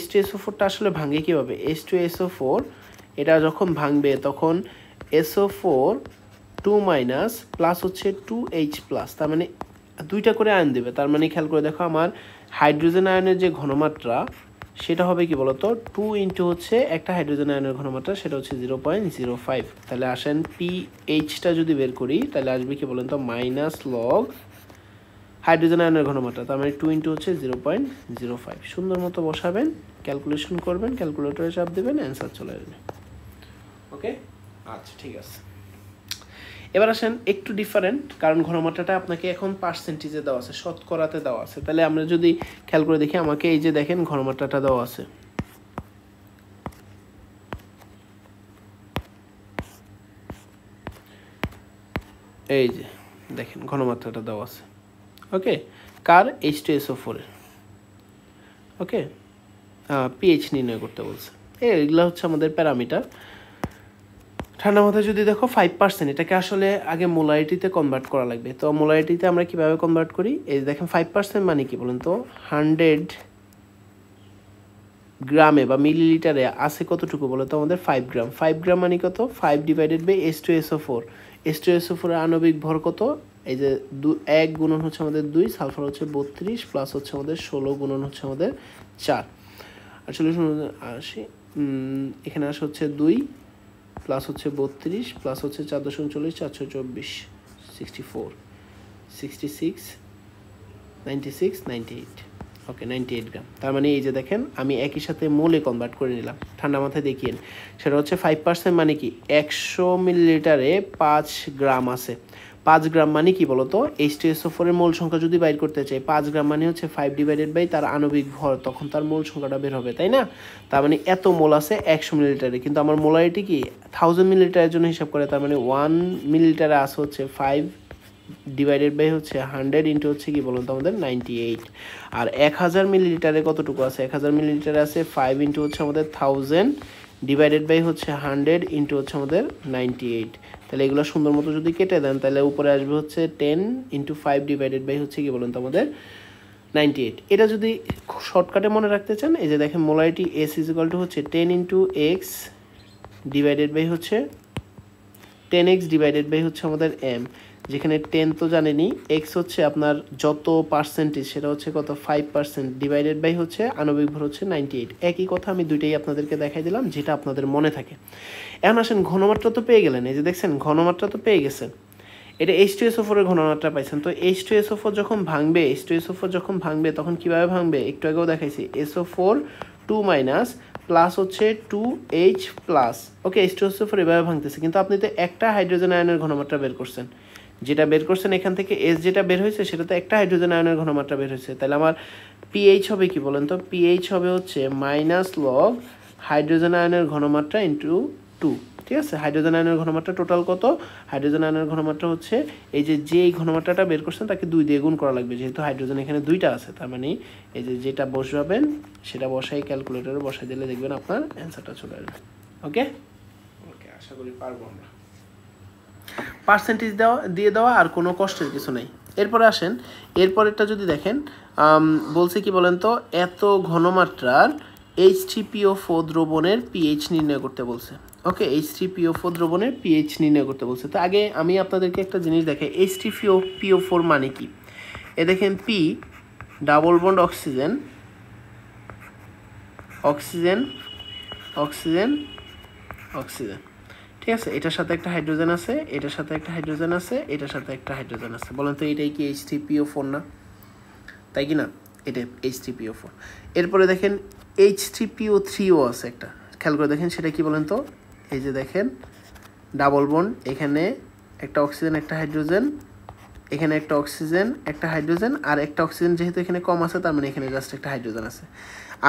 H2SO4টা আসলে ভাঙে কীভাবে। H2SO4 এটা যখন ভাঙবে তখন SO4 2- প্লাস হচ্ছে 2H+, তার মানে দুইটা করে আয়ন দেবে। তার মানে খেয়াল করে দেখো, আমার হাইড্রোজেন আয়নের যে ঘনমাত্রা সেটা হবে কি বলতো, 2 ইন্টু হচ্ছে একটা হাইড্রোজেন আয়নের ঘনমাত্রা, সেটা হচ্ছে 0.05। তাহলে আসেন পিএইচটা যদি বের করি, তাহলে আসবে কি বলেন তো, মাইনাস লগ হাইড্রোজেন আয়নের ঘনমাত্রা, তার মানে 2 ইন্টু হচ্ছে 0.05। সুন্দর মতো বসাবেন, ক্যালকুলেশন করবেন, ক্যালকুলেটরে চাপ দেবেন, অ্যান্সার চলে আসবে। ওকে, আচ্ছা, ঠিক আছে। এবার আসেন একটু ডিফারেন্ট, কারণ ঘনমাত্রাটা আপনাকে এখন পার্সেন্টেজে দেওয়া আছে, শতকরাতে দেওয়া আছে। তাহলে আমরা যদি খেয়াল করে দেখি, আমাকে এই যে দেখেন ঘনমাত্রাটা দেওয়া আছে, এই যে দেখেন ঘনমাত্রাটা দেওয়া আছে। ওকে, কার, H2SO4 এর। ওকে, পিএইচ নির্ণয় করতে বলছে। এগুলো হচ্ছে আমাদের প্যারামিটার। ঠান্ডা মাথায় যদি দেখো 5%, এটাকে আসলে আগে মোলারিটিতে কনভার্ট করা লাগবে। তো মোলারিটিতে আমরা কিভাবে কনভার্ট করি, এই দেখেন 5% মানে কি বলেন তো, 100 গ্রামে বা মিলিলিটারে আছে কতটুকু বলো তো আমাদের, 5 গ্রাম। 5 গ্রাম মানে কত, 5 ডিভাইডেড বাই H2SO4। H2SO4 এর আণবিক ভর কত, এই যে 1 গুণন হচ্ছে আমাদের 2, সালফার হচ্ছে 32, প্লাস হচ্ছে আমাদের 16 গুণন হচ্ছে আমাদের 4, আসলে 80, এখানে আসে হচ্ছে 2 প্লাস হচ্ছে 32, প্লাস হচ্ছে 4.39, 424, 64, 66, 96, 98। ওকে, 98 গ্রাম। তার মানে এই যে দেখেন আমি একই সাথে মোলে কনভার্ট করে নিলাম। ঠান্ডা মাথায় দেখিয়েন, সেটা হচ্ছে 5% মানে কি, 100 মিলিলিটারে 5 গ্রাম আছে। 5 গ্রাম মানে কি বলতো, H2SO4 এর মোল সংখ্যা যদি বাইর করতে চাই, 5 গ্রাম মানে হচ্ছে 5 ডিভাইডেড বাই তার আণবিক ভর, তখন তার মোল সংখ্যাটা বের হবে, তাই না। তার মানে এত মোল আছে 100 মিলিলিটারে, কিন্তু আমার মোলারিটি কি 1000 মিলিলিটারের জন্য হিসাব করে, তার মানে 1 মিলিলিটারে আছে হচ্ছে 5 ডিভাইডেড বাই হচ্ছে 100 ইন্টু হচ্ছে কি বলুন তো আমাদের 98। আর 1000 মিলিলিটারে কতটুকু আছে, 1000 মিলিলিটারে আছে 5 ইন্টু হচ্ছে আমাদের 1000 ডিভাইডেড বাই হচ্ছে 100 ইন্টু হচ্ছে আমাদের 98। তাহলে এগুলো সুন্দর মতো যদি কেটে দেন, তাহলে উপরে আসবে হচ্ছে 10 ইন্টু 5 ডিভাইডেড বাই হচ্ছে কি বলুন তো আমাদের 98। এটা যদি শর্টকাটে মনে রাখতে চান, এই যে দেখেন মোলারিটি S ইকুয়াল টু হচ্ছে 10 ইন্টু এক্স ডিভাইডেড বাই হচ্ছে 10x ডিভাইডেড বাই হচ্ছে আমাদের m, যেখানে 10 তো জানেনি, x হচ্ছে আপনার যত পার্সেন্টেজ সেটা হচ্ছে কত, 5% ডিভাইডেড বাই হচ্ছে আণবিক ভর হচ্ছে 98। একই কথা আমি দুইটাই আপনাদেরকে দেখাই দিলাম, যেটা আপনাদের মনে থাকে। এখন আসেন ঘনমাত্রা তো পেয়ে গেলেন, এই যে দেখছেন ঘনমাত্রা তো পেয়ে গেছেন, এটা H2SO4 এর ঘনমাত্রা পাইছেন। তো H2SO4 যখন ভাঙবে, H2SO4 যখন ভাঙবে তখন কিভাবে ভাঙবে, একটু আগেও দেখাইছি, SO4 2- প্লাস হচ্ছে 2H+। ওকে, H2SO4 এভাবে ভাঙতেছে, কিন্তু আপনি তো একটা হাইড্রোজেন আয়নের ঘনমাত্রা বের করছেন, যেটা বের করছেন এখান থেকে S যেটা বের হয়েছে সেটা তো একটা হাইড্রোজেন আয়নের ঘনমাত্রা বের হয়েছে। তাহলে আমার পিএইচ হবে কি বলেন তো, পিএইচ হবে হচ্ছে মাইনাস লগ হাইড্রোজেন আয়নের ঘনমাত্রা ইন্টু 2। ঠিক আছে, হাইড্রোজেন আয়নের ঘনমাত্রা টোটাল কত, হাইড্রোজেন আয়নের ঘনমাত্রা হচ্ছে এই যে এই ঘনমাত্রাটা বের করছেন তাকে 2 দিয়ে গুণ করা লাগবে, যেহেতু হাইড্রোজেন এখানে 2টা আছে। তার মানে এই যে যেটা বসাবেন সেটা বসাই ক্যালকুলেটরে বসাই দিলে দেখবেন আপনার অ্যান্সারটা চলে আসবে। ওকে ওকে, আশা করি পারবো আমরা। পার্সেন্টেজ দিয়ে দেওয়া আর কোনো কষ্টের কিছু নেই। এরপরে আসেন, এরপরেরটা যদি দেখেন, বলছে কি বলেন তো, এত ঘনমাত্রার H3PO4 দ্রবণের পিএইচ নির্ণয় করতে বলছে। ওকে, H3PO4 দ্রবণের পিএইচ নির্ণয় করতে বলছে। তো আগে আমি আপনাদেরকে একটা জিনিস দেখাই, H3PO4 মানে কি। এ দেখেন P double bond oxygen oxygen oxygen oxygen, ঠিক আছে। এটার সাথে একটা হাইড্রোজেন আছে, এটার সাথে একটা হাইড্রোজেন আছে, এটার সাথে একটা হাইড্রোজেন আছে। বলেন তো এটাই কি H3PO4 না? তাই কি না? এটা H3PO4। এরপরে দেখেন H3PO3ও আছে একটা, খেয়াল করে দেখেন সেটা কি বলেন তো? এই যে দেখেন ডাবল বন্ড, এখানে একটা অক্সিজেন একটা হাইড্রোজেন, এখানে একটা অক্সিজেন একটা হাইড্রোজেন, আর একটা অক্সিজেন যেহেতু এখানে কম আছে তার মানে এখানে জাস্ট একটা হাইড্রোজেন আছে।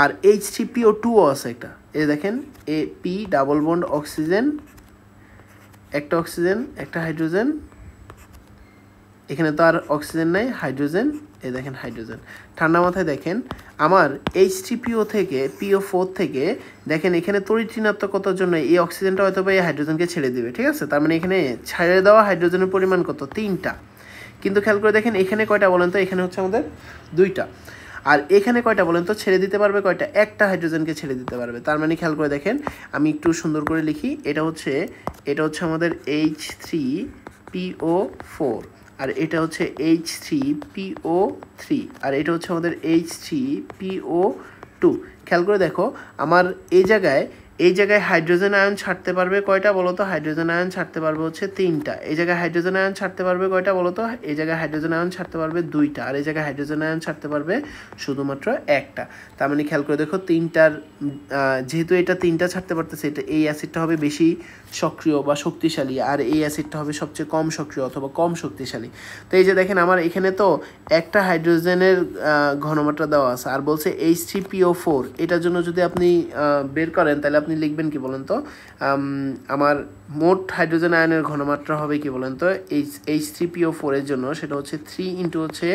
আর H3PO2ও আছে একটা, এই দেখেন AP ডাবল বন্ড অক্সিজেন, একটা অক্সিজেন একটা হাইড্রোজেন, এখানে তো আর অক্সিজেন নাই, হাইড্রোজেন, এই দেখেন হাইড্রোজেন। ঠান্ডা মাথায় দেখেন আমার H3PO থেকে PO4 থেকে দেখেন এখানে তড়িৎ ঋণাত্মকতার জন্য এই অক্সিজেনটা হয়তো বা এই হাইড্রোজেনকে ছেড়ে দিবে, ঠিক আছে। তার মানে এখানে ছেড়ে দেওয়া হাইড্রোজেনের পরিমাণ কত? 3টা। কিন্তু খেয়াল করে দেখেন এখানে কয়টা বলেন তো? এখানে হচ্ছে আমাদের 2টা। আর এখানে কয়টা বলেন তো? ছেড়ে দিতে পারবে কয়টা? একটা হাইড্রোজেনকে ছেড়ে দিতে পারবে। তার মানে খেয়াল করে দেখেন, আমি একটু সুন্দর করে লিখি, এটা হচ্ছে আমাদের H3PO4, আর এটা হচ্ছে H3PO3, আর এটা হচ্ছে আমাদের H3PO2। খেয়াল করে দেখো আমার এই জায়গায় হাইড্রোজেন আয়ন ছাড়তে পারবে কয়টা বলো তো? হাইড্রোজেন আয়ন ছাড়তে পারবে হচ্ছে 3টা। এই জায়গায় হাইড্রোজেন আয়ন ছাড়তে পারবে কয়টা বলো তো? এই জায়গায় হাইড্রোজেন আয়ন ছাড়তে পারবে 2টা, আর এই জায়গায় হাইড্রোজেন আয়ন ছাড়তে পারবে শুধুমাত্র একটা। তার মানে খেয়াল করে দেখো তিনটার, যেহেতু এটা 3টা ছাড়তে পারতেছে, এটা এই অ্যাসিডটা হবে বেশি সক্রিয় বা শক্তিশালী, আর এই অ্যাসিডটা হবে সবচেয়ে কম সক্রিয় অথবা কম শক্তিশালী। তো এই যে দেখেন আমার এখানে তো একটা হাইড্রোজেনের ঘনমাত্রা দেওয়া আছে, আর বলছে H3PO4, এটার জন্য যদি আপনি বের করেন তাহলে আপনি লিখবেন কি বলেন তো? আমার মোট হাইড্রোজেন আয়নের ঘনমাত্রা হবে কি বলেন তো? H3PO4 এর জন্য সেটা হচ্ছে 3 ইন্টু হচ্ছে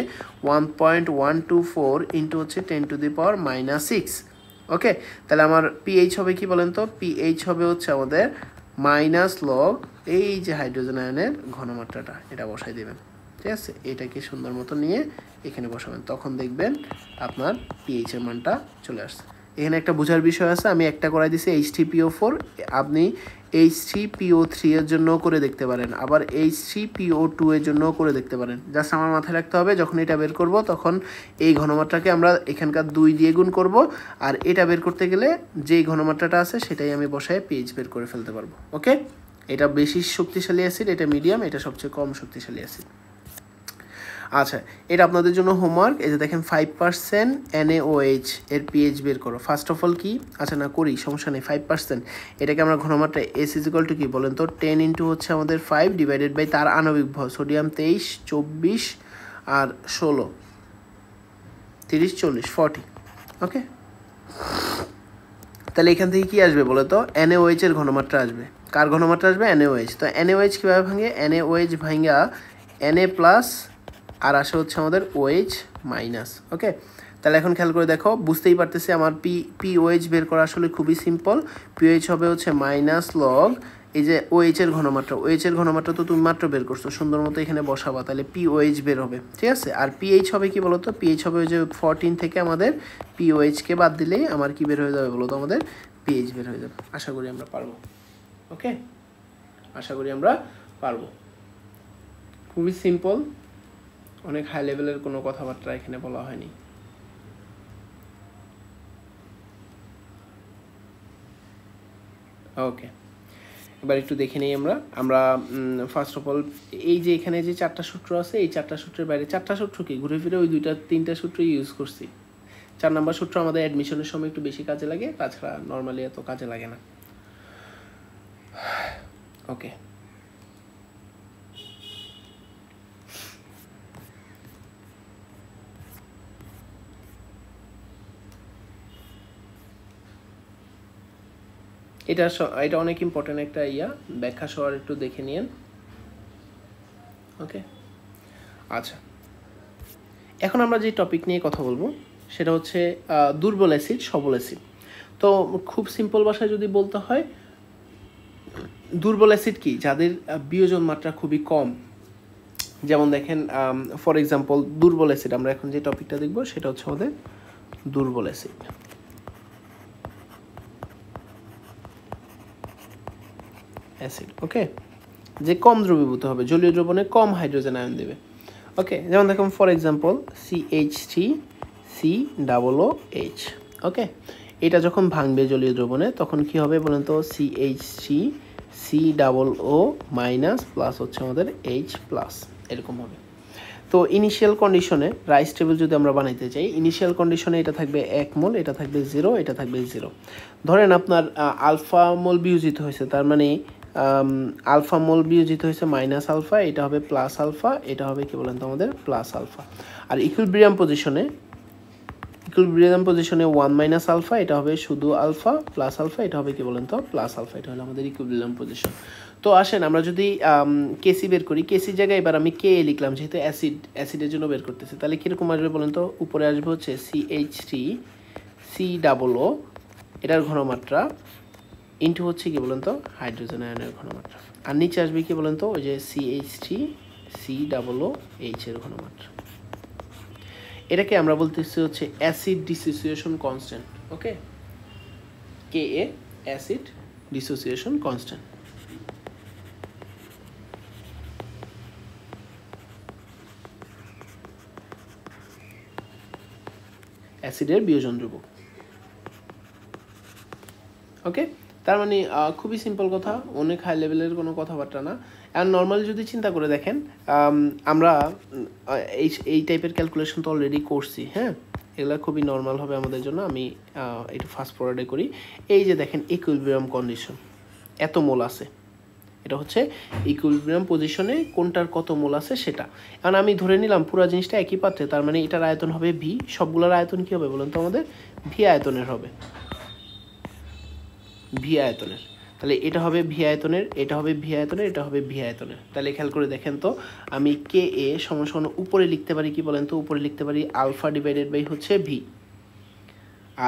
1.124 ইন্টু হচ্ছে 10⁻⁻6। ওকে, তাহলে আমার পিএইচ হবে কি বলেন তো? পিএইচ হবে হচ্ছে আমাদের মাইনাস লগ এই যে হাইড্রোজেন আয়নের ঘনমাত্রাটা, এটা বসাই দেবেন, ঠিক আছে। এটাকে সুন্দর মতো নিয়ে এখানে বসাবেন, তখন দেখবেন আপনার পিএইচ এর মানটা চলে আসছে। এখানে একটা বোঝার বিষয় আছে, আমি একটা করাই দিছি H3PO4, আপনি H3PO3 এর জন্য করে দেখতে পারেন, আবার H3PO2 এর জন্য করে দেখতে পারেন। জাস্ট আমার মাথায় রাখতে হবে যখন এটা বের করব তখন এই ঘনমাত্রাকে আমরা এখানকার 2 দিয়ে গুণ করব, আর এটা বের করতে গেলে যেই ঘনমাত্রাটা আছে সেটাই আমি বসায় পিএইচ বের করে ফেলতে পারবো। ওকে, এটা বেশি শক্তিশালী অ্যাসিড, এটা মিডিয়াম, এটা সবচেয়ে কম শক্তিশালী অ্যাসিড। আচ্ছা, এটা আপনাদের জন্য হোমওয়ার্ক। এই যে দেখেন 5% NaOH এর পিএইচ বের করো। ফার্স্ট অফ অল কি, আচ্ছা না করি, সমস্যা নেই। 5% এটাকে আমরা ঘনমাত্রা S = কি বলেন তো? 10 ইন্টু হচ্ছে আমাদের 5 ডিভাইডেড বাই তার আণবিক ভর, সোডিয়াম 23, 24 আর 16, 30, 40, 40। ওকে, তাহলে এখান থেকে কি আসবে বলো তো? NaOH এর ঘনমাত্রা আসবে। কার ঘনমাত্রা আসবে? NaOH। তো NaOH কীভাবে ভাঙে? NaOH ভাঙা Na+ আর আসে হচ্ছে আমাদের OH-। ওকে, তাহলে এখন খেয়াল করে দেখো, বুঝতেই পারতেছি আমার POH বের করা আসলে খুবই সিম্পল। POH হবে হচ্ছে মাইনাস লগ এই যে OH এর ঘনমাত্রা, OH এর ঘনমাত্রা তো তুমি মাত্র বের করছো, সুন্দর মতো এখানে বসাবা, তাহলে POH বের হবে, ঠিক আছে। আর PH হবে কি বলতো? PH হবে ওই যে 14 থেকে আমাদের POH-কে বাদ দিলেই আমার কি বের হয়ে যাবে বলতো? আমাদের PH বের হয়ে যাবে। আশা করি আমরা পারবো। ওকে, আশা করি আমরা পারবো। খুবই সিম্পল, অনেক হাই লেভেলের কোনো কথাবার্তা এখানে বলা হয়নি। ওকে, এবার একটু দেখে নিই আমরা ফার্স্ট অফ অল এই যে এখানে যে 4টা সূত্র আছে, এই 4টা সূত্রের বাইরে 4টা সূত্র কি ঘুরে ফিরে ওই 2-3টা সূত্র ইউজ করছি। 4 নম্বর সূত্র আমাদের অ্যাডমিশনের সময় একটু বেশি কাজে লাগে, তাছাড়া নর্মালি এত কাজে লাগে না। ওকে, এটা অনেক ইম্পর্টেন্ট একটা ব্যাখ্যা সহ একটু দেখে নিন। ওকে, আচ্ছা, এখন আমরা যে টপিক নিয়ে কথা বলবো সেটা হচ্ছে দুর্বল অ্যাসিড, সবল অ্যাসিড। তো খুব সিম্পল ভাষায় যদি বলতে হয়, দুর্বল অ্যাসিড কি? যাদের বিয়োজন মাত্রা খুবই কম। যেমন দেখেন ফর এক্সাম্পল দুর্বল অ্যাসিড, আমরা এখন যে টপিকটা দেখবো সেটা হচ্ছে আমাদের দুর্বল অ্যাসিড। ওকে, যে কম দ্রবীভূত হবে, জলীয় দ্রবণে কম হাইড্রোজেন আয়ন দেবে। ওকে, যেমন দেখুন ফর এক্সাম্পল CH3 COOH। ওকে, এটা যখন ভাঙবে জলীয় দ্রবণে তখন কি হবে বলেন তো, CH3COO মাইনাস প্লাস হচ্ছে আমাদের H প্লাস, এরকম হবে। তো ইনিশিয়াল কন্ডিশনে রাইস টেবিল যদি আমরা বানাইতে চাই, ইনিশিয়াল কন্ডিশনে এটা থাকবে 1 মোল, এটা থাকবে 0, এটা থাকবে 0। ধরেন আপনার আলফা মোল বিয়োজিত হয়েছে, তার মানে আলফা মোল বিয়োজিত হয়েছে মাইনাস আলফা, এটা হবে প্লাস আলফা, এটা হবে কি বলেন তো আমাদের প্লাস আলফা। আর ইকুইলিব্রিয়াম পজিশনে 1 মাইনাস আলফা, এটা হবে শুধু আলফা, প্লাস আলফা, এটা হবে কি বলেন তো প্লাস আলফা। এটা হলো আমাদের ইকুইলিব্রিয়াম পজিশন। তো আসেন আমরা যদি কেসি বের করি, কেসি জায়গায় এবার আমি কে লিখলাম, যেহেতু অ্যাসিডের জন্য বের করতেছি, তাহলে কীরকম আসবে বলেন তো, উপরে আসবে হচ্ছে CH3COO এটার ঘনমাত্রা ইন্টু হচ্ছে কি বলেন তো হাইড্রোজেন আয়নের ঘনমাত্রা, আর নিচে আসবে কি বলেন তো ওই যে CH3COOH এর ঘনমাত্রা। এটাকে আমরা বলতেছি হচ্ছে অ্যাসিড ডিসোসিয়েশন কনস্ট্যান্ট। ওকে, KA অ্যাসিড ডিসোসিয়েশন কনস্ট্যান্ট। অ্যাসিডের বিয়োজন ধ্রুবক। ওকে, তার মানে খুবই সিম্পল কথা, অনেক হাই লেভেলের কোনো কথাবার্তা না। আর নর্মালি যদি চিন্তা করে দেখেন, আমরা এই টাইপের ক্যালকুলেশন তো অলরেডি করছি, হ্যাঁ, এগুলো খুবই নর্মাল হবে আমাদের জন্য। আমি একটু ফাস্ট ফরওয়ার্ডে করি। এই যে দেখেন ইকুইলিব্রিয়াম কন্ডিশন, এত মোল আছে, এটা হচ্ছে ইকুইলিব্রিয়াম পজিশনে কোনটার কত মোল আছে সেটা। কারণ আমি ধরে নিলাম পুরো জিনিসটা একই পাত্রে, তার মানে এটার আয়তন হবে ভি, সবগুলোর আয়তন কী হবে বলুন তো আমাদের ভি আয়তনের হবে, ভি আয়তনের। তাহলে এটা হবে ভি আয়তনের, এটা হবে ভি আয়তনের, এটা হবে ভি আয়তনের। তাহলে খেয়াল করে দেখেন তো, আমি কে এ সমান উপরে লিখতে পারি কি বলেন তো, উপরে লিখতে পারি আলফা ডিভাইডেড বাই হচ্ছে ভি,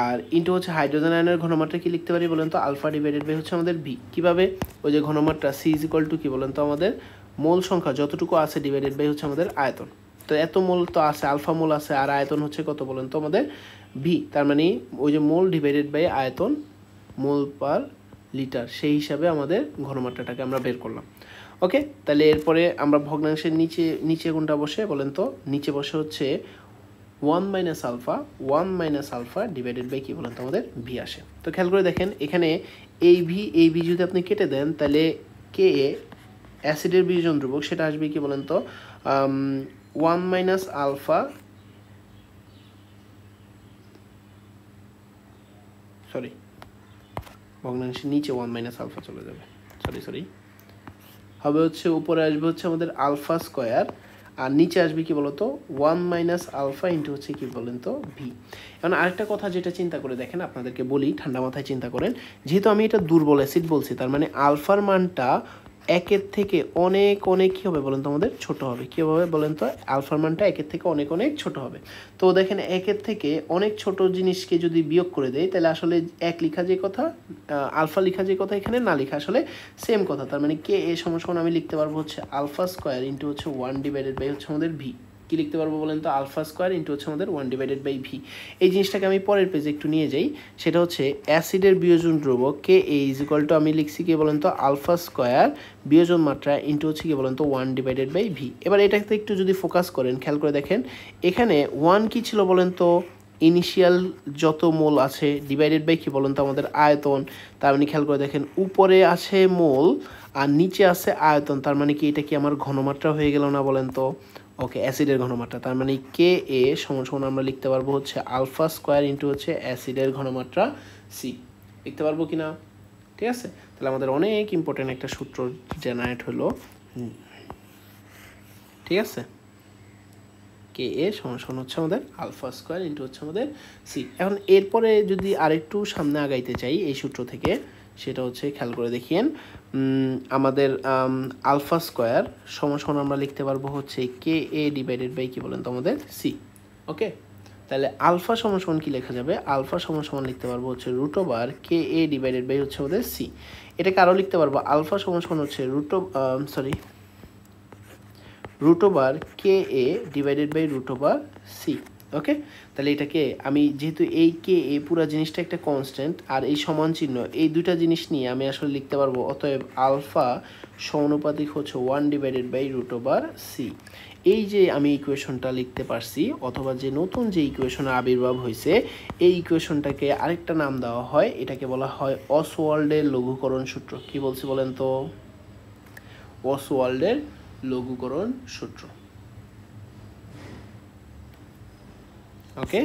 আর ইন্টু হচ্ছে হাইড্রোজেন আয়নের ঘনমাত্রা কি লিখতে পারি বলেন তো, আলফা ডিভাইডেড বাই হচ্ছে আমাদের ভি। কীভাবে, ওই যে ঘনমাত্রা সি ইজ ইকুয়াল টু কি বলেন তো আমাদের মোল সংখ্যা যতটুকু আছে ডিভাইডেড বাই হচ্ছে আমাদের আয়তন। তো এত মোল তো আছে, আলফা মোল আছে, আর আয়তন হচ্ছে কত বলেন তো আমাদের ভি, তার মানে ওই যে মোল ডিভাইডেড বাই আয়তন, মোল পার লিটার, সেই হিসাবে আমাদের ঘনমাত্রাটাকে আমরা বের করলাম। ওকে, তাহলে এরপরে আমরা ভগ্নাংশের নিচে কোনটা বসে বলেন তো, নিচে বসে হচ্ছে 1 মাইনাস আলফা ডিভাইডেড বাই কি বলেন তো আমাদের ভি আসে। তো খেয়াল করে দেখেন এখানে এই ভি যদি আপনি কেটে দেন, তাহলে কে এ অ্যাসিডের বিয়োজন ধ্রুবক সেটা আসবে কি বলেন তো 1 মাইনাস আলফা, সরি ভগ্নাংশের নিচে 1 মাইনাস আলফা চলে যাবে, সরি হবে হচ্ছে উপরে আসবে হচ্ছে আমাদের আলফা স্কোয়ার, আর নিচে আসবে কি বলতো 1 মাইনাস আলফা ইন্টু হচ্ছে কি বলেন তো ভি। এখন আরেকটা কথা যেটা চিন্তা করে দেখেন, আপনাদেরকে বলি ঠান্ডা মাথায় চিন্তা করেন, যেহেতু আমি এটা দুর্বল অ্যাসিড বলছি, তার মানে আলফার মানটা একের থেকে অনেক কী হবে বলেন তো আমাদের ছোট হবে। কী হবে বলেন তো, আলফার মানটা একের থেকে অনেক ছোট হবে। তো দেখেন একের থেকে অনেক ছোট জিনিসকে যদি বিয়োগ করে দেয়, তাহলে আসলে এক লিখা যে কথা, আলফা লিখা যে কথা এখানে না লিখা আসলে সেম কথা। তার মানে কে এ সমান আমি লিখতে পারবো হচ্ছে আলফা স্কোয়ার ইন্টু হচ্ছে 1 ডিভাইডেড বাই হচ্ছে আমাদের ভি। কি লিখতে পারবো বলেন তো, আলফা স্কোয়ার ইন্টু হচ্ছে আমাদের 1 ডিভাইডেড বাই ভি। এই জিনিসটাকে আমি পরের পেজে একটু নিয়ে যাই, সেটা হচ্ছে অ্যাসিডের বিয়োজন ধ্রুবক কে এ ইজ ইকুয়াল টু আমি লিখছি কি বলেন তো আলফা স্কোয়ার বিয়োজন মাত্রা ইন্টু হচ্ছে কি বলেন তো 1 ডিভাইডেড বাই ভি। এবার এটাতে একটু যদি ফোকাস করেন, খেয়াল করে দেখেন এখানে 1 কি ছিল বলেন তো, ইনিশিয়াল যত মোল আছে ডিভাইডেড বাই কি বলেন তো আমাদের আয়তন। তার মানে খেয়াল করে দেখেন উপরে আছে মোল আর নিচে আছে আয়তন, তার মানে কি এটা কি আমার ঘনমাত্রা হয়ে গেল না বলেন তো। ওকে, অ্যাসিডের ঘনমাত্রা, তার মানে কে এ সমান আমরা লিখতে পারবো হচ্ছে আলফা স্কোয়ার ইন্টু হচ্ছে অ্যাসিডের ঘনমাত্রা সি, লিখতে পারবো কি না? ঠিক আছে, তাহলে আমাদের অনেক ইম্পর্টেন্ট একটা সূত্র জেনারেট হলো। ঠিক আছে, কে এ সমান হচ্ছে আমাদের আলফা স্কোয়ার ইন্টু হচ্ছে আমাদের সি। এখন এরপরে যদি আরেকটু সামনে আগাইতে চাই এই সূত্র থেকে, সেটা হচ্ছে খেয়াল করে দেখিয়েন আমাদের আলফা স্কোয়ার সমান আমরা লিখতে পারবো হচ্ছে কে এ ডিভাইডেড বাই কি বলেন তো আমাদের সি। ওকে, তাহলে আলফা সমান কি লেখা যাবে, আলফা সমান লিখতে পারবো হচ্ছে root over K A divided by হচ্ছে আমাদের সি। এটাকে আরও লিখতে পারবো আলফা সমান হচ্ছে root over K A divided by root over C. Okay, তাহলে এটাকে আমি যেহেতু এই কে এ পুরো জিনিসটা একটা কনস্ট্যান্ট, আর এই সমান চিহ্ন এই দুইটা জিনিস নিয়ে আমি আসলে লিখতে পারবো অতএব আলফা সমানুপাতিক হচ্ছে 1 divided by root over C. এই যে আমি ইকুয়েশনটা লিখতে পারছি অথবা যে নতুন যে ইকুয়েশনের আবির্ভাব হয়েছে এই ইকুয়েশনটাকে আরেকটা নাম দেওয়া হয়, এটাকে বলা হয় অসওয়াল্ডের লঘুকরণ সূত্র। কি বলছি বলেন তো? অসওয়াল্ডের লঘুকরণ সূত্র। ওকে,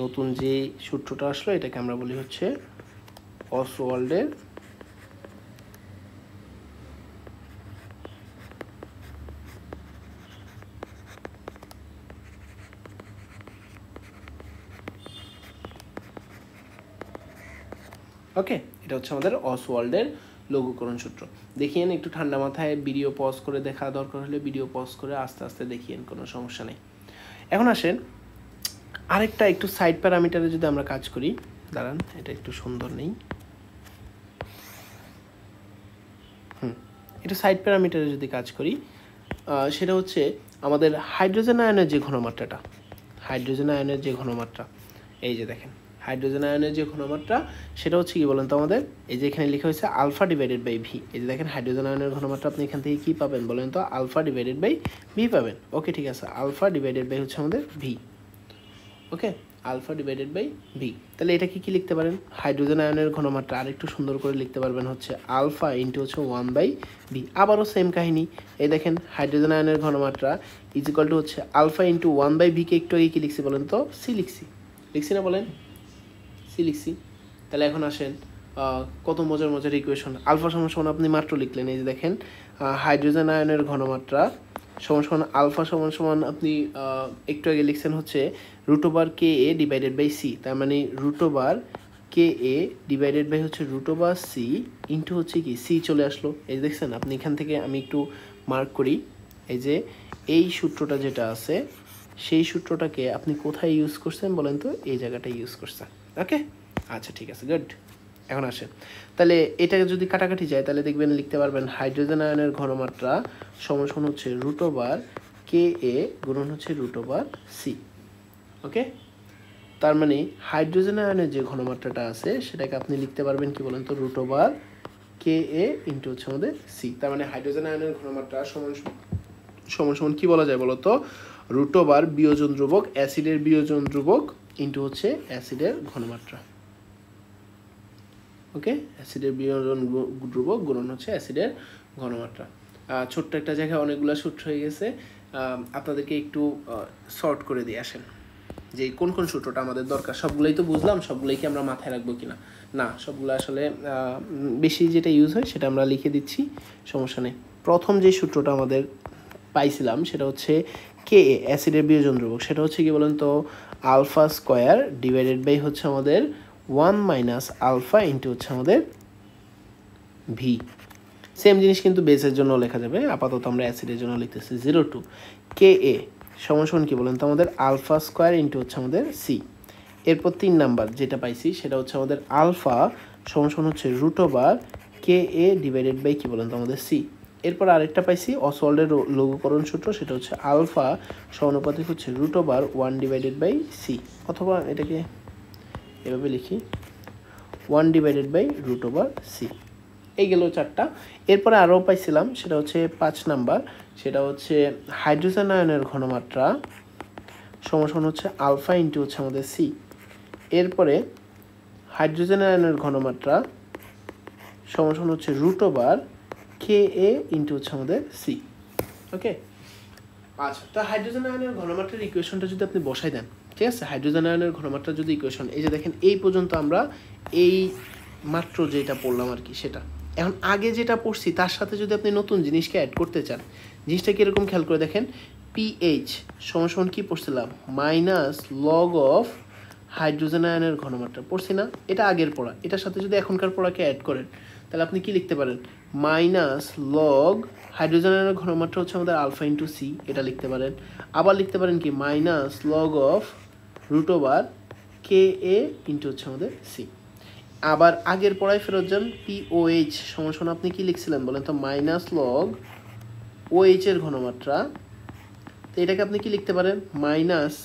নতুন যে সূত্রটা আসলো এটাকে আমরা বলি হচ্ছে অসওয়াল্ডের ওকে, এটা হচ্ছে আমাদের অসওয়াল্ডের লঘুকরণ সূত্র। দেখিয়েন একটু ঠান্ডা মাথায়, ভিডিও পজ করে দেখা দরকার হলে ভিডিও পজ করে আস্তে আস্তে দেখিয়েন, কোনো সমস্যা নেই। এখন আসেন আরেকটা একটু সাইড প্যারামিটারে যদি আমরা কাজ করি, দাঁড়ান এটা একটু সুন্দর নেই, একটু সাইড প্যারামিটারে যদি কাজ করি, সেটা হচ্ছে আমাদের হাইড্রোজেন আয়নের যে ঘনমাত্রাটা, হাইড্রোজেন আয়নের যে ঘনমাত্রা, এই যে দেখেন হাইড্রোজেন আয়নের যে ঘনমাত্রা সেটা হচ্ছে কি বলেন তো আমাদের, এই যে এখানে লেখা হয়েছে আলফা ডিভাইডেড বাই ভি। এই যে দেখেন হাইড্রোজেন আয়নের ঘনমাত্রা আপনি এখান থেকে কি পাবেন বলেন তো? আলফা ডিভাইডেড বাই ভি পাবেন। ওকে ঠিক আছে, আলফা ডিভাইডেড বাই হচ্ছে আমাদের V. Okay, alpha divided by V. তাহলে এটা কি লিখতে পারেন? হাইড্রোজেন আয়নের ঘনমাত্রা আরেকটু সুন্দর করে লিখতে পারবেন হচ্ছে আলফা ইন্টু হচ্ছে 1/ভি। আবারও সেম কাহিনী, এই দেখেন হাইড্রোজেন আয়নের ঘনমাত্রা ইজ ইকুয়াল টু হচ্ছে আলফা ইন্টু 1/ভি কে একটু আগে কি লিখছি বলেন তো? সি লিখছি, লিখছি না বলেন? সি লিখছি। তাহলে এখন আসেন কত মজার মজার ইকুয়েশন। আলফা সমান সমান আপনি মাত্র লিখলেন, এই যে দেখেন হাইড্রোজেন আয়নের ঘনমাত্রা সমান সমান আলফা সমান সমান আপনি একটু আগে লিখছেন হচ্ছে root over K A divided by C. তার মানে root over K A divided by হচ্ছে রুট ওভার সি ইন্টু হচ্ছে কি সি চলে আসলো। এই দেখছেন আপনি এখান থেকে আমি একটু মার্ক করি, এই যে এই সূত্রটা যেটা আছে সেই সূত্রটাকে আপনি কোথায় ইউজ করছেন বলেন তো? এই জায়গাটায় ইউজ করছেন। ওকে আচ্ছা ঠিক আছে, গুড। এখন আসেন তাহলে এটাকে যদি কাটাকাটি যায় তাহলে দেখবেন লিখতে পারবেন হাইড্রোজেন আয়নের ঘনমাত্রা সমান সমান হচ্ছে রুট ওভার কে এ গুণন হচ্ছে রুট ওভার সি। ওকে, তার মানে হাইড্রোজেন আয়নের যে ঘনমাত্রাটা আছে সেটাকে আপনি লিখতে পারবেন কি বলেন তো? রুট ওভার কে এ ইন্টু হচ্ছে আমাদের সি। তার মানে হাইড্রোজেন আয়নের ঘনমাত্রা সমান সমান কি বলা যায় বলো তো? রুট ওভার বিয়োজন ধ্রুবক অ্যাসিডের বিয়োজন ধ্রুবক ইন্টু হচ্ছে অ্যাসিডের ঘনমাত্রা। ওকে, অ্যাসিডের বিয়োজন ধ্রুবক গুণন হচ্ছে অ্যাসিডের ঘনমাত্রা। ছোট্ট একটা জায়গায় অনেকগুলো সূত্র হয়ে গেছে, আপনাদেরকে একটু শর্ট করে দিয়ে আসেন যে কোন কোন সূত্রটা আমাদের দরকার। সবগুলোই তো বুঝলাম, সবগুলোই কি আমরা মাথায় রাখবো কিনা? না, সবগুলো আসলে বেশি যেটা ইউজ হয় সেটা আমরা লিখে দিচ্ছি, সমস্যা নেই। প্রথম যে সূত্রটা আমাদের পাইছিলাম সেটা হচ্ছে কে এ অ্যাসিডের বিয়োজন ধ্রুবক, সেটা হচ্ছে কি বলেন তো? আলফা স্কোয়ার ডিভাইডেড বাই হচ্ছে আমাদের 1 মাইনাস আলফা ইন্টু হচ্ছে আমাদের ভি। সেম জিনিস কিন্তু বেসের জন্য লেখা যাবে, আপাতত আমরা অ্যাসিডের জন্য লিখতেছি 0 কে এ সমান সমান কি বলেন তো আমাদের? আলফা স্কোয়ার ইন্টু হচ্ছে আমাদের সি। এরপর 3 নাম্বার যেটা পাইছি সেটা হচ্ছে আমাদের আলফা সমান সমান হচ্ছে root over K A divided by কি বলেন তো আমাদের সি। এরপর আরেকটা পাইছি অসওয়াল্ডের লঘুকরণ সূত্র, সেটা হচ্ছে আলফা সমানুপাতিক হচ্ছে root over 1 divided by C, অথবা এটাকে এভাবে লিখি 1 divided by root over C. এই গেল 4টা। এরপরে আরও পাইছিলাম সেটা হচ্ছে 5 নাম্বার, সেটা হচ্ছে হাইড্রোজেন আয়নের ঘনমাত্রা সমান হচ্ছে আলফা ইন্টু হচ্ছে আমাদের সি। এরপরে হাইড্রোজেন আয়নের ঘনমাত্রা সমান হচ্ছে রুট ওভার কে এ ইন্টু হচ্ছে আমাদের সি। ওকে আচ্ছা, তো হাইড্রোজেন আয়নের ঘনমাত্রার ইকুয়েশনটা যদি আপনি বসাই দেন, ঠিক আছে, হাইড্রোজেন আয়নের ঘনমাত্রা যদি ইকুয়েশন, এই যে দেখেন এই পর্যন্ত আমরা এই মাত্র যেটা পড়লাম আর কি সেটা। এখন আগে যেটা পড়ছি তার সাথে যদি আপনি নতুন জিনিসকে অ্যাড করতে চান, জিনিসটা কীরকম খেয়াল করে দেখেন। পিএইচ সমান কি পড়ছিলাম? মাইনাস লগ অফ হাইড্রোজেন আয়নের ঘনমাত্রা পড়ছি না? এটা আগের পড়া, এটার সাথে যদি এখনকার পড়াকে অ্যাড করেন তাহলে আপনি কি লিখতে পারেন? মাইনাস লগ হাইড্রোজেন আয়নের ঘনমাত্রা হচ্ছে আমাদের আলফা ইন্টু সি, এটা লিখতে পারেন। আবার লিখতে পারেন কি? Minus log of root over K A into হচ্ছে আমাদের সি। আবার আগের পড়ায় ফেরত যান, পিওএইচ সমান আপনি কি লিখছিলেন বলেন তো? মাইনাস লগ ওএইচ এর ঘনমাত্রা, তো এটাকে আপনি কি লিখতে পারেন? মাইনাস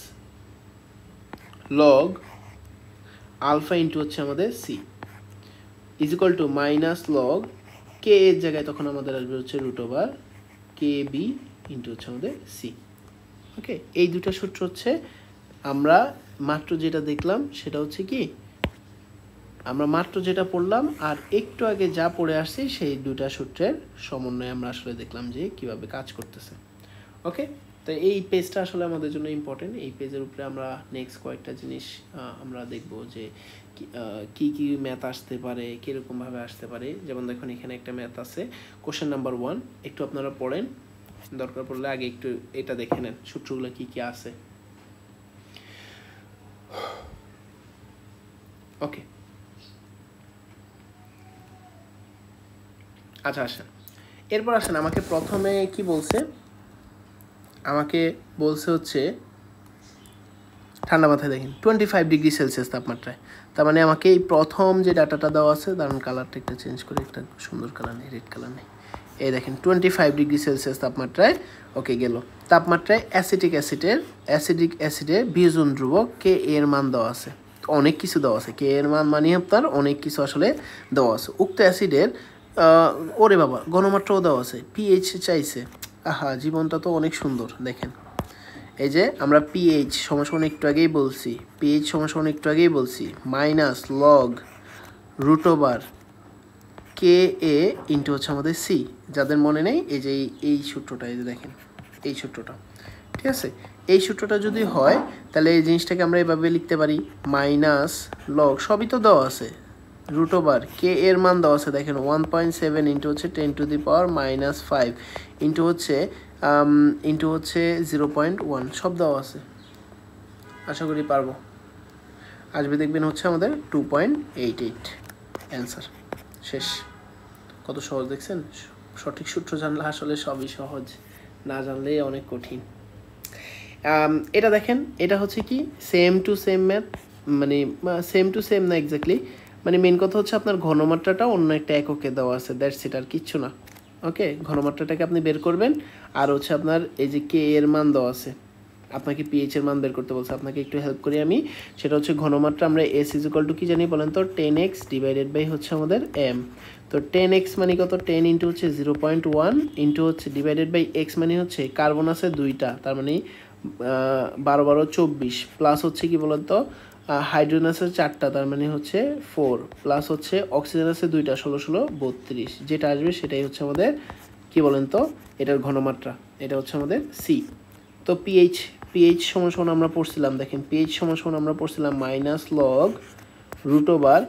লগ আলফা ইন্টু হচ্ছে আমাদের C is equal to minus log K এর জায়গায় তখন আমাদের আসবে হচ্ছে root over K B into হচ্ছে আমাদের সি। ওকে, এই দুটো সূত্র হচ্ছে আমরা মাত্র যেটা দেখলাম সেটা হচ্ছে কি, আমরা মাত্র যেটা পড়লাম আর একটু আগে যা পড়ে আসছি সেই দুটা সূত্রের সমন্বয়ে আমরা আসলে দেখলাম যে কিভাবে কাজ করতেছে। ওকে, তো এই পেজটা আসলে আমাদের জন্য ইম্পর্টেন্ট। এই পেজের উপরে আমরা নেক্সট কয়েকটা জিনিস আমরা দেখব যে কি কি ম্যাথ আসতে পারে, কীরকমভাবে আসতে পারে। যেমন দেখুন এখানে একটা ম্যাথ আছে, কোশ্চেন নাম্বার 1, একটু আপনারা পড়েন, দরকার পড়লে আগে একটু এটা দেখে নেন সূত্রগুলো কি কি আছে। ওকে, আচ্ছা আসেন, এরপর আসেন আমাকে প্রথমে কি বলছে, আমাকে বলছে হচ্ছে ঠান্ডা মাথায় দেখেন 25°C তাপমাত্রায়। তার মানে আমাকে এই প্রথম যে ডাটাটা দেওয়া আছে, দারুণ কালারটা একটা চেঞ্জ করে, একটা সুন্দর কালার নেই, রেড কালার নেই, এই দেখেন 25°C তাপমাত্রায়। ওকে গেল, তাপমাত্রায় অ্যাসিটিক অ্যাসিডের বিয়োজন ধ্রুবক কে এর মান দেওয়া আছে, অনেক কিছু দেওয়া আছে, কে এর মান মানে আপনার অনেক কিছু আসলে দেওয়া আছে। উক্ত অ্যাসিডের ওরে বাবা ঘনমাত্রাও দেওয়া আছে, পিএইচ চাইছে। আহা, জীবনটা তো অনেক সুন্দর। দেখেন এই যে আমরা পিএইচ সমান একটু আগেই বলছি, পিএইচ সমান একটু আগেই বলছি minus log root over K এ ইন্টু হচ্ছে আমাদের সি। যাদের মনে নেই এই যে এই সূত্রটা, এই যে দেখেন এই সূত্রটা, ঠিক আছে। এই সূত্রটা যদি হয় তাহলে এই জিনিসটাকে আমরা এভাবে লিখতে পারি, মাইনাস লগ সবই তো দেওয়া আছে, রুট ওভার কে এর মান দেওয়া আছে, দেখেন 1.7 ইন্টু হচ্ছে 10⁻⁻5 ইন্টু হচ্ছে 0.1 সব দেওয়া আছে। আশা করি পারবো, আসবে দেখবেন হচ্ছে আমাদের 2.88 অ্যান্সার। শেষ। কত সহজ দেখছেন, সঠিক সূত্র জানলে আসলে সবই সহজ, না জানলেই অনেক কঠিন। এটা দেখেন, এটা হচ্ছে কি সেম টু সেম ম্যাথ, মানে সেম টু সেম না এক্স্যাক্টলি, মানে মেন কথা হচ্ছে আপনার ঘনমাত্রাটা অন্য একটা এককে দেওয়া আছে, দ্যাটস ইট, আর কিচ্ছু না। ওকে, ঘনমাত্রাটাকে আপনি বের করবেন, আর হচ্ছে আপনার এই যে কে এর মান দেওয়া আছে, আপনাকে পিএইচ এর মান বের করতে বলছে, আপনাকে একটু হেল্প করি আমি। সেটা হচ্ছে ঘনমাত্রা আমরা এস ইকুয়াল টু কি জানি বলেন তো, 10x ডিভাইডেড বাই হচ্ছে আমাদের এম। তো 10x মানে কত, 10 ইন্টু হচ্ছে 0.1 ইন্টু হচ্ছে ডিভাইডেড বাই এক্স মানে হচ্ছে কার্বন আছে 2টা, তার মানে 12 12 24, প্লাস হচ্ছে কি বলেন তো হাইড্রোজেন আছে 4টা, তার মানে হচ্ছে 4, প্লাস হচ্ছে অক্সিজেন আছে 2টা, 16 16 32, যেটা আসবে সেটাই হচ্ছে আমাদের কি বলেন তো এটার ঘনমাত্রা, এটা হচ্ছে আমাদের সি। তো পিএইচ সমান আমরা পড়ছিলাম, দেখেন পিএইচ সমান আমরা পড়ছিলাম minus log root over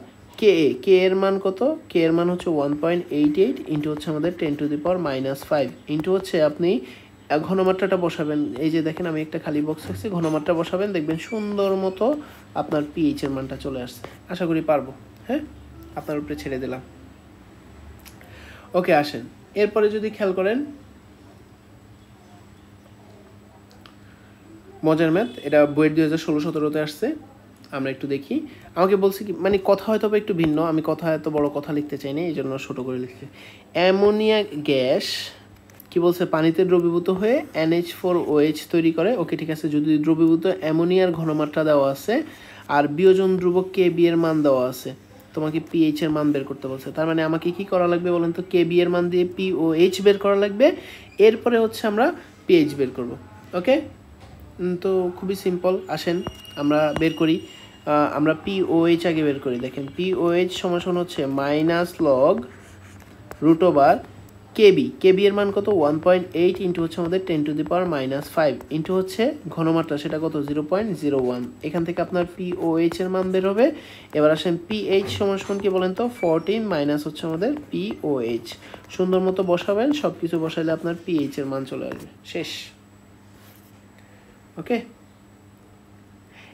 K এর মান কত, কে এর মান হচ্ছে 1.88 ইন্টু হচ্ছে আমাদের 10⁻⁻5 ইন্টু হচ্ছে আপনি ঘনমাত্রাটা বসাবেন, এই যে দেখেন আমি একটা খালি বক্স রাখছি, ঘনমাত্রা বসাবেন, দেখবেন সুন্দর মতো আপনার পিএইচ এর মানটা চলে আসছে। আশা করি পারবো, হ্যাঁ, আপনার উপরে ছেড়ে দিলাম। ওকে আসেন, এরপরে যদি খেয়াল করেন মজার ম্যাথ, এটা বইয়ের 2016-17 আসছে, আমরা একটু দেখি। আমাকে বলছে কি, মানে কথা হয়তো একটু ভিন্ন, আমি কথা এত বড় কথা লিখতে চাইনি, এই জন্য ছোটো করে লিখছি। অ্যামোনিয়া গ্যাস কি বলছে, পানিতে দ্রবীভূত হয়ে NH4OH তৈরি করে। ওকে ঠিক আছে, যদি দ্রবীভূত অ্যামোনিয়ার ঘনমাত্রা দেওয়া আছে আর বিয়োজন ধ্রুবক কেবি এর মান দেওয়া আছে, তোমাকে পিএইচ এর মান বের করতে বলছে। তার মানে আমাকে কি করা লাগবে বলেন তো, কেবি এর মান দিয়ে পিওএইচ বের করা লাগবে, এরপরে হচ্ছে আমরা পিএইচ বের করব। ওকে, তো খুবই সিম্পল, আসেন আমরা বের করি। আমরা পিওএইচ আগে বের করি। দেখেন পিওএইচ সমান হচ্ছে মাইনাস লগ রুট ওভার কেবি এর মান কত, 1.8 ইন্টু হচ্ছে আমাদের 10⁻⁻5 ইন্টু হচ্ছে ঘনমাত্রা সেটা কত, 0.01। এখান থেকে আপনার পিওএইচ এর মান বের হবে। এবার আসেন পিএইচ সমান কি বলেন তো, 14 মাইনাস হচ্ছে আমাদের পিওএইচ, সুন্দর মতো বসাবেন, সব কিছু বসাইলে আপনার পিএইচ এর মান চলে আসবে। শেষ। ওকে,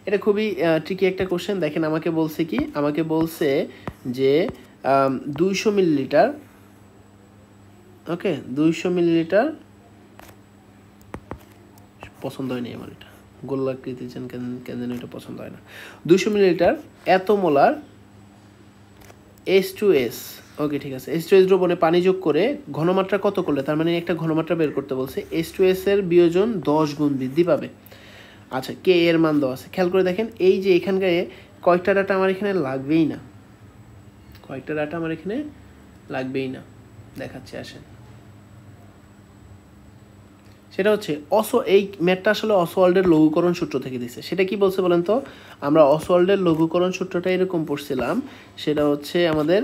এটা খুবই ট্রিকি একটা কোশ্চেন। দেখেন আমাকে বলছে কি, আমাকে বলছে যে 200 মিলিলিটার, ওকে 200 মিলিলিটার, পছন্দ হয়নি আমার এটা, গোলাকৃতি কেন এটা পছন্দ হয় না। 200 মিলিলিটার এত মোলার H2S, ওকে ঠিক আছে, H2S দ্রবণে পানি যোগ করে ঘনমাত্রা কত করলে, তার মানে একটা ঘনমাত্রা বের করতে বলছে, H2S এর বিয়োজন 10 গুণ বৃদ্ধি পাবে। আচ্ছা, কে এর মান দেওয়া আছে, খেয়াল করে দেখেন এই যে এখানকার কয়েকটা ডাটা আমার এখানে লাগবেই না, কয়েকটা ডাটা আমার এখানে লাগবেই না, দেখাচ্ছি আসেন। সেটা হচ্ছে এই ম্যাথটা আসলে অসওয়াল্ডের লঘুকরণ সূত্র থেকে দিছে। সেটা কি বলছে বলেন তো? আমরা অসওয়াল্ডের লঘুকরণ সূত্রটা এরকম পড়ছিলাম, সেটা হচ্ছে আমাদের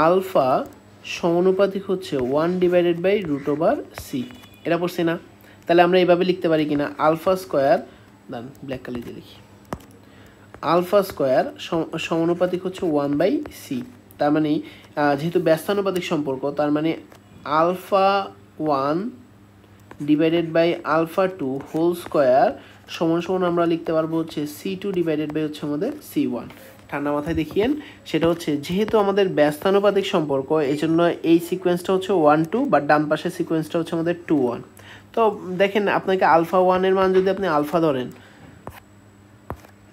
আলফা সমানুপাতিক হচ্ছে 1/√/c, এটা পড়ছি না? তাহলে আমরা এইভাবে লিখতে পারি কিনা, আলফা স্কোয়ার, দান ব্ল্যাক কালি দিয়ে লিখি, আলফা স্কোয়ার সমানুপাতিক হচ্ছে 1/c। তার মানে যেহেতু ব্যস্তানুপাতিক সম্পর্ক, তার মানে আলফা 1/α2 হোল স্কোয়ার সমান আমরা লিখতে পারবো হচ্ছে C2 হচ্ছে আমাদের C1। ঠান্ডা মাথায় দেখিয়েন, সেটা হচ্ছে যেহেতু আমাদের ব্যস্তানুপাতিক সম্পর্ক, এই জন্য এই সিকোয়েন্সটা হচ্ছে 1 2, বা ডান পাশের সিকোয়েন্সটা হচ্ছে আমাদের 2 1। তো দেখেন, আপনাকে আলফা 1-এর মান যদি আপনি আলফা ধরেন,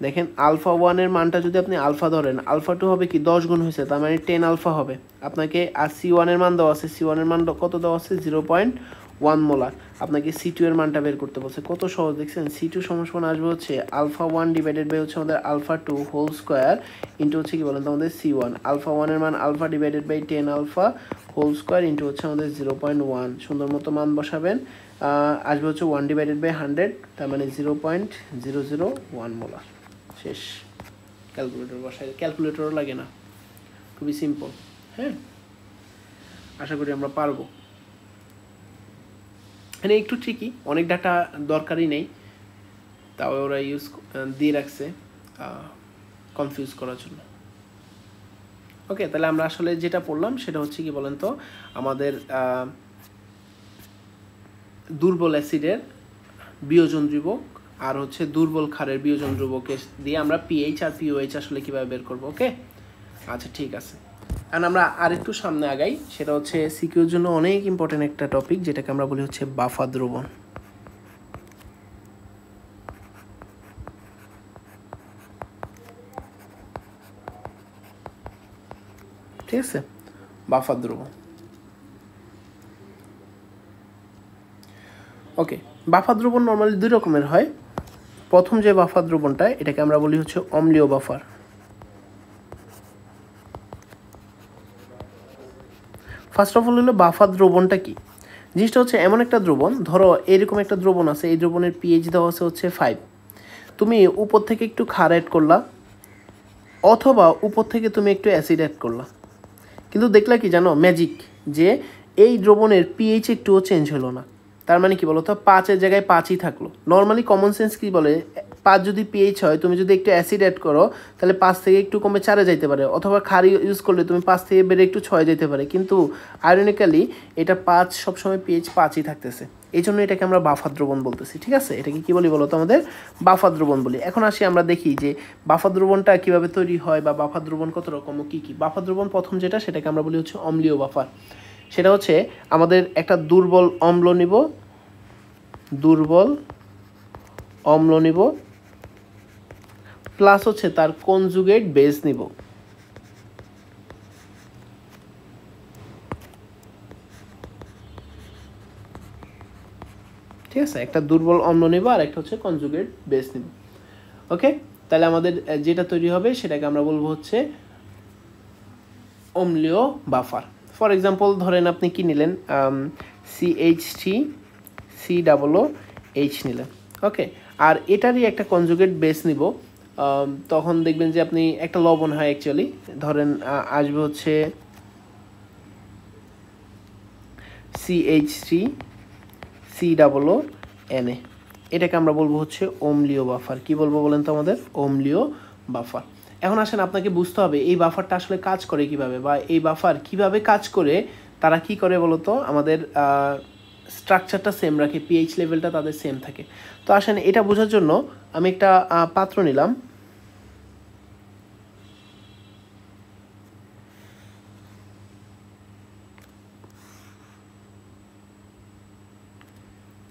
দেখেন আলফা 1-এর মানটা যদি আপনি আলফা ধরেন, আলফা 2 হবে কি 10 গুণ হয়েছে, তার মানে 10 আলফা হবে। আপনাকে আর C1-এর মান দেওয়া আছে, C1-এর মান কত দেওয়া আছে, 0.1 মোলার। আপনাকে C2 এর মানটা বের করতে বলছে। কত সহজ দেখছেন? C2 সমান আসবে হচ্ছে আলফা 1 হচ্ছে আমাদের আলফা 2 হোল স্কোয়ার ইন্টু হচ্ছে কি বলেন তো আমাদের C1। আলফা 1-এর মান alpha /10 alpha whole square into হচ্ছে আমাদের 0.1। সুন্দর মতো মান বসাবেন, আসবে হচ্ছে 1/100, তার মানে 0.001 মোলার। শেষ। ক্যালকুলেটর বসাই, ক্যালকুলেটরও লাগে না, খুবই সিম্পল। হ্যাঁ, আশা করি আমরা পারবো। মানে একটু ট্রিকি, অনেক ডাটা দরকারই নেই, তাও ওরা দিয়ে রাখছে কনফিউজ করার জন্য। ওকে, তাহলে আমরা আসলে যেটা পড়লাম সেটা হচ্ছে কি বলেন তো, আমাদের দুর্বল অ্যাসিডের বিয়োজন ধ্রুবক আর হচ্ছে দুর্বল ক্ষারের বিয়োজন ধ্রুবকের দিয়ে আমরা পিএইচ আর পিওএইচ আসলে কীভাবে বের করবো। ওকে, আচ্ছা ঠিক আছে। আর আমরা আরেকটু সামনে আগাই, সেটা হচ্ছে সিকিউর জন্য অনেক ইম্পর্টেন্ট একটা টপিক, যেটাকে আমরা বলি হচ্ছে বাফার দ্রবণ। ঠিক আছে, বাফার দ্রবণ। ওকে, বাফার দ্রবণ নর্মালি দুই রকমের হয়। প্রথম যে বাফার দ্রবণটা, এটাকে আমরা বলি হচ্ছে অম্লীয় বাফার। ফার্স্ট অফ অল হলো বাফার দ্রবণটা কি? জিনিসটা হচ্ছে এমন একটা দ্রবণ, ধরো এরকম একটা দ্রবণ আছে, এই দ্রবণের পিএইচ দেওয়া আছে হচ্ছে 5। তুমি উপর থেকে একটু ক্ষার অ্যাড করলা, অথবা উপর থেকে তুমি একটু অ্যাসিড অ্যাড করলা, কিন্তু দেখলা কি জানো, ম্যাজিক, যে এই দ্রবণের পিএইচ একটুও চেঞ্জ হলো না। তার মানে কি বলো তো, 5-এর জায়গায় 5ই থাকলো। নর্মালি কমন সেন্স কি বলে, 5 যদি পিএইচ হয়, তুমি যদি একটু অ্যাসিড অ্যাড করো, তাহলে 5 থেকে একটু কমে 4-এ যাইতে পারে, অথবা ক্ষার ইউজ করলে তুমি 5 থেকে বেড়ে একটু 6 যেতে পারে। কিন্তু আয়রনিক্যালি এটা 5 সবসময় পিএইচ 5ই থাকতেছে, এই জন্য এটাকে আমরা বাফার দ্রবণ বলতেছি। ঠিক আছে, এটাকে কি বলি বলো তো, আমাদের বাফার দ্রবণ বলি। এখন আসি আমরা দেখি যে বাফার দ্রবণটা কীভাবে তৈরি হয়, বা বাফার দ্রবণ কত রকম ও কী কী। বাফার দ্রবণ প্রথম যেটা, সেটাকে আমরা বলি হচ্ছে অম্লীয় বাফার। সেটা হচ্ছে আমাদের একটা দুর্বল অম্ল নিব, প্লাস হচ্ছে তার কনজুগেট বেস নিব। ঠিক আছে, একটা দুর্বল অম্ল নিব আর একটা হচ্ছে কনজুগেট বেস নিব। ওকে, তাহলে আমাদের যেটা তৈরি হবে সেটাকে আমরা বলবো হচ্ছে অম্লীয় বাফার। ফর এক্সাম্পল ধরেন আপনি কি নিলেন, CH3COOH নিলেন। ওকে, আর এটারই একটা কনজুগেট বেস নিব, তখন দেখবেন যে আপনি একটা লবণ হয় অ্যাকচুয়ালি, ধরেন আসবে হচ্ছে CH3COONA, এটাকে আমরা বলবো হচ্ছে অম্লীয় বাফার। কি বলবো বলেন তো, আমাদের অম্লীয় বাফার। এখন আসেন, আপনাকে বুঝতে হবে এই বাফারটা আসলে কাজ করে কিভাবে, বা এই বাফার কিভাবে কাজ করে, তারা কি করে বলতো, আমাদের স্ট্রাকচারটা সেম রাখে, পিএইচ লেভেলটা তাদের সেম থাকে। তো আসেন, এটা বোঝার জন্য আমি একটা পাত্র নিলাম,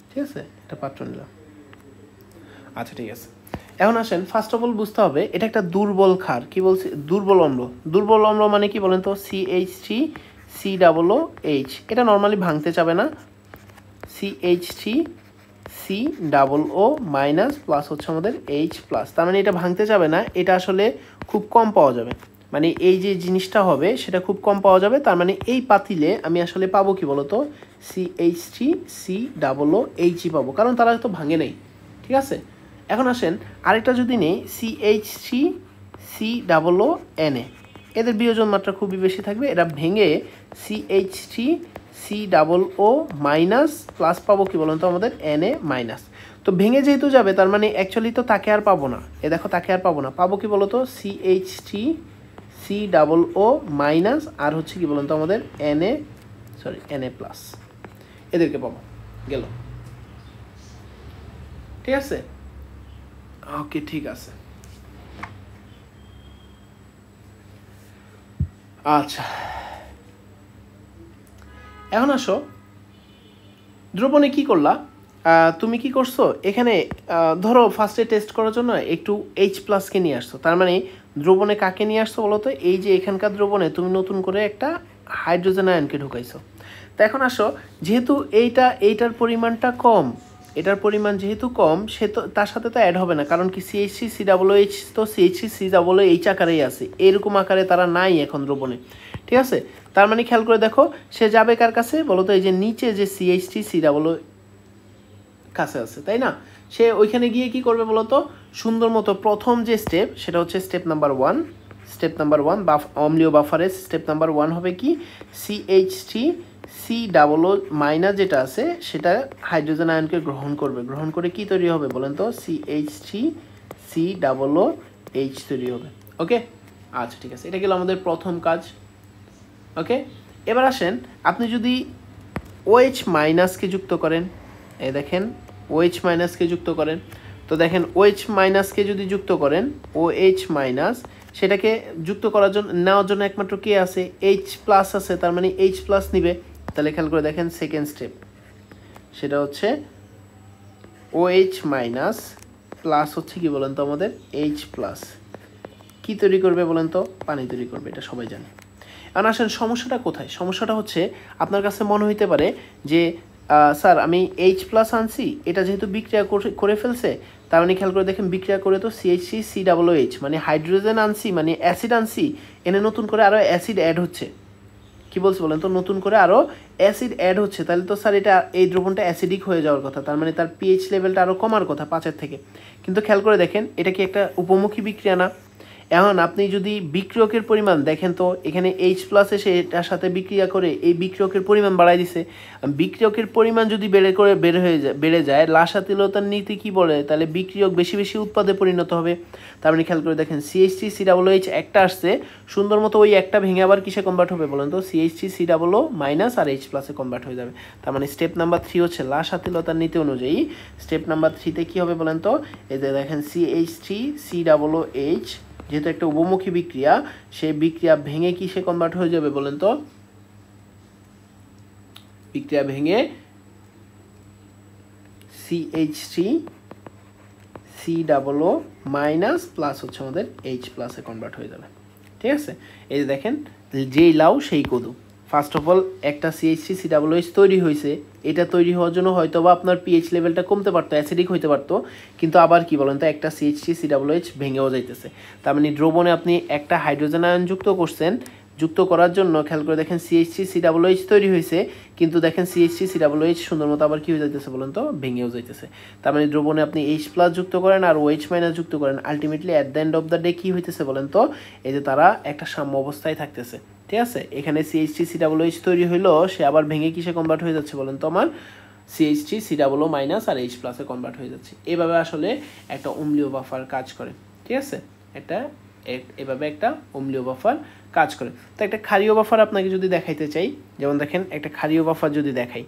ঠিক আছে, একটা পাত্র নিলাম। আচ্ছা ঠিক আছে, এখন আসেন ফার্স্ট অফ অল বুঝতে হবে এটা একটা দুর্বল ক্ষার। কি বলছি, দুর্বল অম্ল। দুর্বল অম্ল মানে কি বলেন তো, CH3COOH, এটা নর্মালি ভাঙতে চাবে না, CH3COO মাইনাস প্লাস হচ্ছে আমাদের H প্লাস, তার মানে এটা ভাঙতে যাবে না, এটা আসলে খুব কম পাওয়া যাবে। মানে এই যে জিনিসটা হবে সেটা খুব কম পাওয়া যাবে। তার মানে এই পাতিলে আমি আসলে পাবো কি বলতো, CH3COOH পাবো, কারণ তারা তো ভাঙে নেই। ঠিক আছে, এখন আসেন আরেকটা যদি নেই CH3COONA, এদের বিয়োজন মাত্রা খুবই বেশি থাকবে, এরা ভেঙে CH3COO মাইনাস প্লাস পাবো কি বলুন তো আমাদের Na মাইনাস। তো ভেঙে যেহেতু যাবে তার মানে অ্যাকচুয়ালি তো তাকে আর পাবো না, এ দেখো তাকে আর পাবো না, পাবো কি বলতো CH3COO মাইনাস আর হচ্ছে কি বলুন তো আমাদের Na প্লাস, এদেরকে পাবো গেল। ঠিক আছে, ওকে ঠিক আছে। আচ্ছা, এখন আসো দ্রবণে কি করলা, তুমি কি করছো এখানে, ধরো ফার্স্টে টেস্ট করার জন্য একটু H+কে নিয়ে আসছো, তার মানে দ্রবণে কাকে নিয়ে আসছো বলো তো, এই যে এখানকার দ্রবণে তুমি নতুন করে একটা হাইড্রোজেন আয়নকে ঢুকাইছো। তো এখন আসো, যেহেতু এইটার পরিমাণটা কম, এটার পরিমাণ যেহেতু কম, সে তো তার সাথে তো অ্যাড হবে না, কারণ কি CH3COOH তো CH3COOH আকারেই আছে, এরকম আকারে তারা নাই এখন দ্রবণে। ঠিক আছে, তার মানে খেয়াল করে দেখো সে যাবে কার কাছে বলো তো, এই যে নিচে যে CH3COO কাছে আছে, তাই না, সে ওইখানে গিয়ে কি করবে বলো তো, সুন্দর মতো প্রথম যে স্টেপ সেটা হচ্ছে স্টেপ নাম্বার 1, বা অম্লীয় বাফারের স্টেপ নাম্বার 1 হবে কি, CH3COO মাইনাস যেটা আছে সেটা হাইড্রোজেন আয়নকে গ্রহণ করবে, গ্রহণ করে কি তৈরি হবে বলেন তো, CH3COOH তৈরি হবে। ওকে, আচ্ছা ঠিক আছে, এটা গেল আমাদের প্রথম কাজ। ওকে, এবার আসেন আপনি যদি OH মাইনাসকে যুক্ত করেন, এই দেখেন OH মাইনাসকে যুক্ত করেন, তো দেখেন OH মাইনাসকে যদি যুক্ত করেন, OH মাইনাস সেটাকে যুক্ত করার জন্য নেওয়ার জন্য একমাত্র কে আছে, H প্লাস আছে, তার মানে H প্লাস নিবে। তাহলে খেয়াল করে দেখেন সেকেন্ড স্টেপ, সেটা হচ্ছে OH মাইনাস প্লাস হচ্ছে কি বলেন তো আমাদের H প্লাস, কি তৈরি করবে বলেন তো, পানি তৈরি করবে, এটা সবাই জানে। এখন আসেন সমস্যাটা কোথায়, সমস্যাটা হচ্ছে আপনার কাছে মনে হইতে পারে যে স্যার আমি H+ আনছি, এটা যেহেতু বিক্রিয়া করে ফেলছে, তার মানে খেয়াল করে দেখেন বিক্রিয়া করে তো CH3COOH মানে হাইড্রোজেন আনছি, মানে অ্যাসিড আনছি, এনে নতুন করে আরও অ্যাসিড অ্যাড হচ্ছে। কি বলছে বলেন তো, নতুন করে আরও অ্যাসিড অ্যাড হচ্ছে, তাহলে তো স্যার এটা এই দ্রবণটা অ্যাসিডিক হয়ে যাওয়ার কথা, তার মানে তার পিএইচ লেভেলটা আরও কমার কথা 5-এর থেকে। কিন্তু খেয়াল করে দেখেন এটা কি একটা উপমুখী বিক্রিয়া না। এখন আপনি যদি বিক্রিয়কের পরিমাণ দেখেন তো এখানে H+ এসে এটার সাথে বিক্রিয়া করে এই বিক্রিয়কের পরিমাণ বাড়াই দিছে, বিক্রিয়কের পরিমাণ যদি বেড়ে যায় লাসাতিলতার নীতি কি বলে, তাহলে বিক্রিয়ক বেশি বেশি উৎপাদে পরিণত হবে। তার মানে খেয়াল করে দেখেন CH3COOH একটা আসছে, সুন্দর মতো ওই একটা ভেঙে আবার কিসে কনভার্ট হবে বলেন তো, CH3COO মাইনাস আর H+-এ কনভার্ট হয়ে যাবে। তার মানে স্টেপ নাম্বার 3 হচ্ছে লাসাতিলতার নীতি অনুযায়ী স্টেপ নাম্বার 3-তে কী হবে বলেন তো, এই যে দেখেন CH3COOH যেহেতু একটা উপমুখী বিক্রিয়া, সেই বিক্রিয়া ভেঙে কিসে কনভার্ট হয়ে যাবে বলেন তো, বিক্রিয়া ভেঙে CH3COO মাইনাস প্লাস হচ্ছে আমাদের H+-এ কনভার্ট হয়ে যাবে। ঠিক আছে, এই যে দেখেন যেই লাউ সেই কদু, ফার্স্ট অফ অল একটা CH3COOH তৈরি হয়েছে, এটা তৈরি হওয়ার জন্য হয়তো বা আপনার পিএইচ লেভেলটা কমতে পারতো, অ্যাসিডিক হইতে পারতো, কিন্তু আবার কি বলেন তো একটা CH3COOH ভেঙেও যাইতেছে, তার মানে দ্রবণে আপনি একটা হাইড্রোজেন আয়ন যুক্ত করছেন, যুক্ত করার জন্য খেয়াল করে দেখেন CH3COOH তৈরি হয়েছে, কিন্তু দেখেন CH3COOH সুন্দর মতো আবার কী হয়ে যাইতেছে বলেন তো, ভেঙেও যাইতেছে। তার মানে দ্রবণে আপনি H+ যুক্ত করেন আর OH- যুক্ত করেন, ultimately at the end of the day কী হইতেছে বলেন তো, এই যে তারা একটা সাম্য অবস্থায় থাকতেছে। ঠিক আছে, এখানে CH3COOH তৈরি হইলো, সে আবার ভেঙে কিসে কনভার্ট হয়ে যাচ্ছে বলেন তো, আমার CH3COO মাইনাস আর H+-এ কনভার্ট হয়ে যাচ্ছে। এভাবে আসলে একটা অম্লীয় বাফার কাজ করে। ঠিক আছে, এভাবে একটা অম্লীয় বাফার কাজ করে। তো একটা ক্ষারীয় বাফার আপনাকে যদি দেখাইতে চাই, যেমন দেখেন একটা ক্ষারীয় বাফার যদি দেখাই,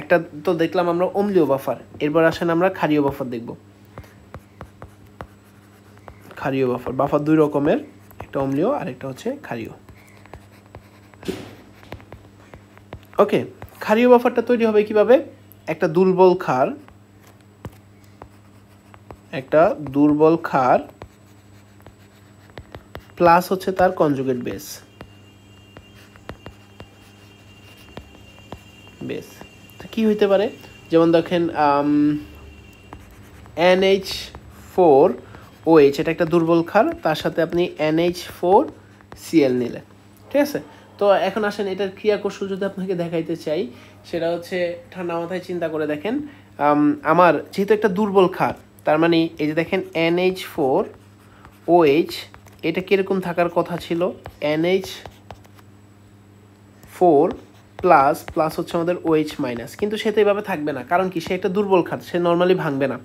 একটা তো দেখলাম আমরা অম্লীয় বাফার, এরপর আসেন আমরা ক্ষারীয় বাফার দেখব। ক্ষারীয় বাফার দুই রকমের, একটা অম্লীয় আর একটা হচ্ছে ক্ষারীয়। ওকে, ক্ষারীয় বাফারটা তৈরি হবে কিভাবে, একটা দুর্বল ক্ষার প্লাস হচ্ছে তার কনজুগেট বেস, কি হইতে পারে, যেমন দেখেন NH4OH, এটা একটা দুর্বল ক্ষার, তার সাথে আপনি NH4 সিএল নিলে, ঠিক আছে। তো এখন আসেন এটার ক্রিয়া কৌশল যদি আপনাকে দেখাইতে চাই, সেটা হচ্ছে ঠান্ডা মাথায় চিন্তা করে দেখেন, আমার যেহেতু একটা দুর্বল ক্ষার, তার মানে এই যে দেখেন NH4OH, এটা কীরকম থাকার কথা ছিল, NH4 প্লাস প্লাস হচ্ছে আমাদের OH মাইনাস, কিন্তু সে তো এভাবে থাকবে না, কারণ কি সে একটা দুর্বল ক্ষার, সে নর্মালি ভাঙবে না।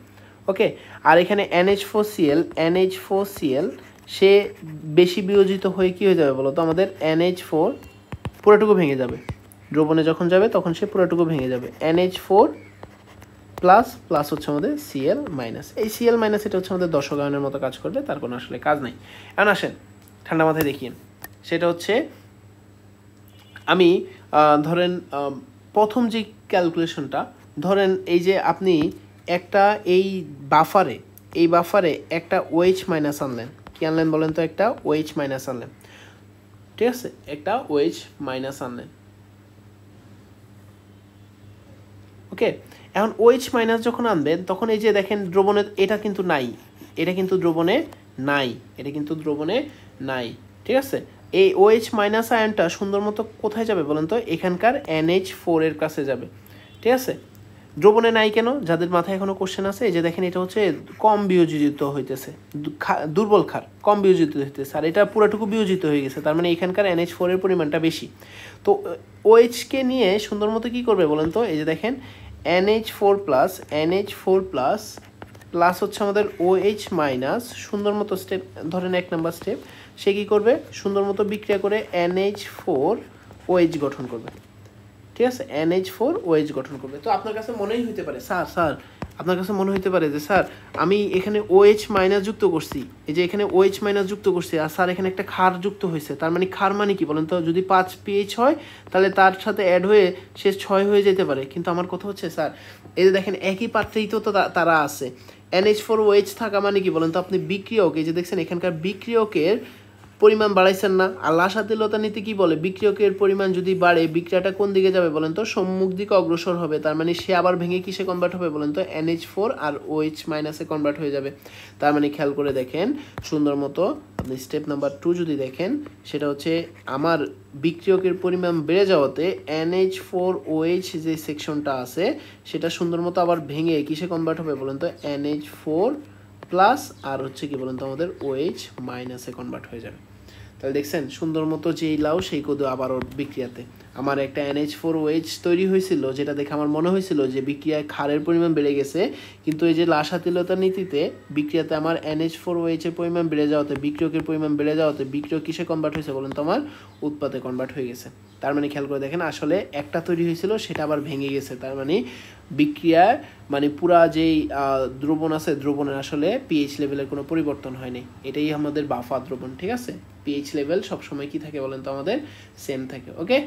ওকে, আর এখানে NH4Cl সে বেশি বিয়োজিত হয়ে কী হয়ে যাবে বলো তো, আমাদের NH4 পুরোটুকু ভেঙে যাবে, দ্রবণে যখন যাবে তখন সে পুরোটুকু ভেঙে যাবে। NH4 প্লাস প্লাস হচ্ছে আমাদের Cl মাইনাস, এই Cl মাইনাস এটা হচ্ছে আমাদের দশক আয়নের মতো কাজ করবে, তার কোনো আসলে কাজ নাই। এখন আসেন ঠান্ডা মাথায় দেখিয়ে, সেটা হচ্ছে আমি ধরেন প্রথম যে ক্যালকুলেশনটা, ধরেন এই যে আপনি একটা এই বাফারে একটা OH মাইনাস আনলেন, কি আনলেন বলেন তো, একটা OH মাইনাস আনলেন, ঠিক আছে, একটা OH মাইনাস আনলেন। ওকে, এখন OH মাইনাস যখন আনবেন তখন এই যে দেখেন দ্রবণে এটা কিন্তু নাই, এটা কিন্তু দ্রবণে নাই, ঠিক আছে। এই OH মাইনাস আয়নটা সুন্দর মতো কোথায় যাবে বলেন তো, এখানকার NH4 এর কাছে যাবে, ঠিক আছে। দ্রবণে নাই কেন, যাদের মাথায় এখনো কোশ্চেন আছে, এই যে দেখেন এটা হচ্ছে কম বিয়োজিত হইতেছে, দুর্বল ক্ষার কম বিয়োজিত হইতেছে, আর এটা পুরোটুকু বিয়োজিত হয়ে গেছে, তার মানে এখানকার NH4 এর পরিমাণটা বেশি। তো OH কে নিয়ে সুন্দর মতো কী করবে বলেন তো, এই যে দেখেন NH4 প্লাস প্লাস হচ্ছে আমাদের OH মাইনাস, সুন্দর মতো স্টেপ ধরেন 1 নাম্বার স্টেপ, সে কী করবে, সুন্দর মতো বিক্রিয়া করে NH4OH গঠন করবে, ঠিক আছে, NH4OH গঠন করবে। তো আপনার কাছে মনেই হইতে পারে স্যার আপনার কাছে মনে হইতে পারে যে স্যার আমি এখানে OH মাইনাস যুক্ত করছি, এই যে এখানে OH মাইনাস যুক্ত করছি, আর স্যার এখানে একটা ক্ষার যুক্ত হয়েছে, তার মানে ক্ষার মানে কি বলেন তো, যদি 5 pH হয় তাহলে তার সাথে অ্যাড হয়ে সে 6 হয়ে যেতে পারে, কিন্তু আমার কথা হচ্ছে স্যার এই যে দেখেন একই পাত্রেই তো তারা আছে, NH4OH থাকা মানে কি বলেন তো, আপনি বিক্রিয়ক, এই যে দেখছেন এখানকার বিক্রিয়কের পরিমাণ বাড়াইছেন না, আর লাসাতিলতা নীতি কি বলে, বিক্রিয়কের পরিমাণ যদি বাড়ে বিক্রিয়াটা কোন দিকে যাবে বলেন তো, সম্মুখ দিকে অগ্রসর হবে, তার মানে সে আবার ভেঙে কিসে কনভার্ট হবে বলেন তো, NH4 আর OH মাইনাসে কনভার্ট হয়ে যাবে। তার মানে খেয়াল করে দেখেন সুন্দর মতো, আপনি স্টেপ নাম্বার 2 যদি দেখেন, সেটা হচ্ছে আমার বিক্রিয়কের পরিমাণ বেড়ে যাওয়াতে NH4OH যে সেকশনটা আছে সেটা সুন্দর মতো আবার ভেঙে কিসে কনভার্ট হবে বলেন তো, NH4 প্লাস আর হচ্ছে কি বলেন তো আমাদের OH মাইনাসে কনভার্ট হয়ে যাবে। তাহলে দেখছেন সুন্দর মতো যেই লাউ সেই কদু আবারও বিক্রিয়াতে, আমার একটা NH4OH তৈরি হয়েছিল, যেটা দেখে আমার মনে হয়েছিল যে বিক্রিয়ায় ক্ষারের পরিমাণ বেড়ে গেছে, কিন্তু এই যে লাসাতিলতা নীতিতে বিক্রিয়াতে আমার NH4OH এর পরিমাণ বেড়ে যাওয়াতে, বিক্রিয়কের পরিমাণ বেড়ে যাওয়াতে বিক্রিয়ক কিসে কনভার্ট হয়েছে বলেন তো, আমার উৎপাদে কনভার্ট হয়ে গেছে। তার মানে খেয়াল করে দেখেন আসলে একটা তৈরি হয়েছিল সেটা আবার ভেঙে গেছে, তার মানে বিক্রিয়ায় মানে পুরা যেই দ্রবণ আছে, দ্রবণের আসলে পিএইচ লেভেলের কোনো পরিবর্তন হয়নি, এটাই আমাদের বাফা দ্রবণ, ঠিক আছে। পিএইচ লেভেল সবসময় কি থাকে বলেন তো, আমাদের সেম থাকে। ওকে,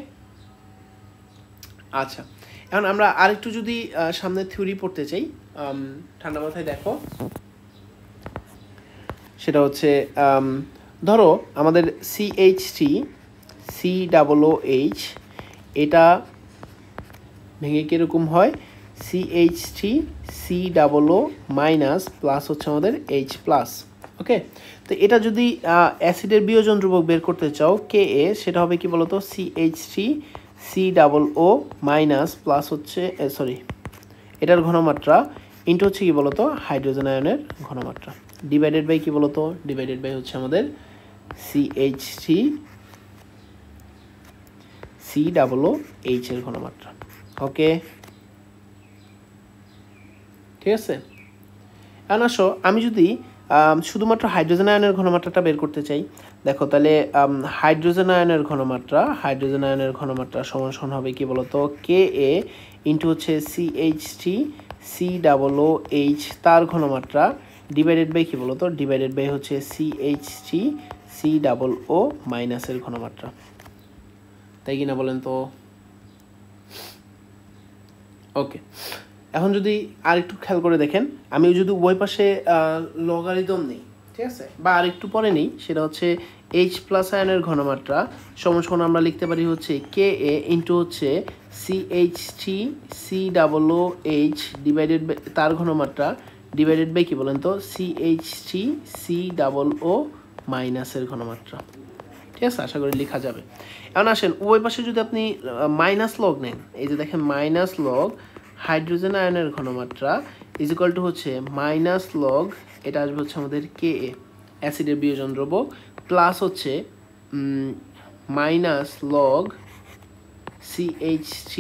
আচ্ছা এখন আমরা আরেকটু যদি সামনে থিওরি পড়তে চাই, ঠান্ডা মাথায় দেখো, সেটা হচ্ছে ধরো আমাদের CH3COOH, এটা ভেঙে কীরকম হয়, CH3COO মাইনাস প্লাস হচ্ছে আমাদের H প্লাস। ওকে, তো এটা যদি অ্যাসিডের বিয়োজন ধ্রুবক বের করতে চাও Ka, সেটা হবে কি বলতো, CH3COO মাইনাস প্লাস হচ্ছে এটার ঘনমাত্রা ইন্টু হচ্ছে কি বলতো হাইড্রোজেন আয়নের ঘনমাত্রা, ডিভাইডেড বাই কি বলতো, ডিভাইডেড বাই হচ্ছে আমাদের CH3COOH এর ঘনমাত্রা। ওকে, ঠিক আছে। এখন আসো আমি যদি শুধুমাত্র হাইড্রোজেন আয়নের ঘনমাত্রাটা বের করতে চাই, দেখো তাহলে হাইড্রোজেন আয়নের ঘনমাত্রা সমান হবে কি বলতো, Ka ইন্টু হচ্ছে CH3COOH তার ঘনমাত্রা ডিভাইডেড বাই কি বলতো, ডিভাইডেড বাই হচ্ছে CH3COO মাইনাসের ঘনমাত্রা, তাই কিনা বলেন তো। ওকে, এখন যদি আরেকটু খেয়াল করে দেখেন, আমি যদি উভয় পাশে লগারিদম নিই, ঠিক আছে, বা আরেকটু পরে নিই, সেটা হচ্ছে H প্লাস আয়নের ঘনমাত্রা সমান আমরা লিখতে পারি হচ্ছে Ka ইন্টু হচ্ছে CH3COOH ডিভাইডেড বাই তার ঘনমাত্রা ডিভাইডেড বাই কি বলেন তো, CH3COO মাইনাসের ঘনমাত্রা। ঠিক আছে, আশা করি লেখা যাবে। এখন আসেন উভয় পাশে যদি আপনি মাইনাস লগ নেন, এই যে দেখেন মাইনাস লগ হাইড্রোজেন আয়নের ঘনমাত্রা ইজ ইকুয়াল টু হচ্ছে মাইনাস লগ, এটা আসবে হচ্ছে আমাদের কে এ অ্যাসিডের বিয়োজন দ্রব্য, প্লাস হচ্ছে minus log CH3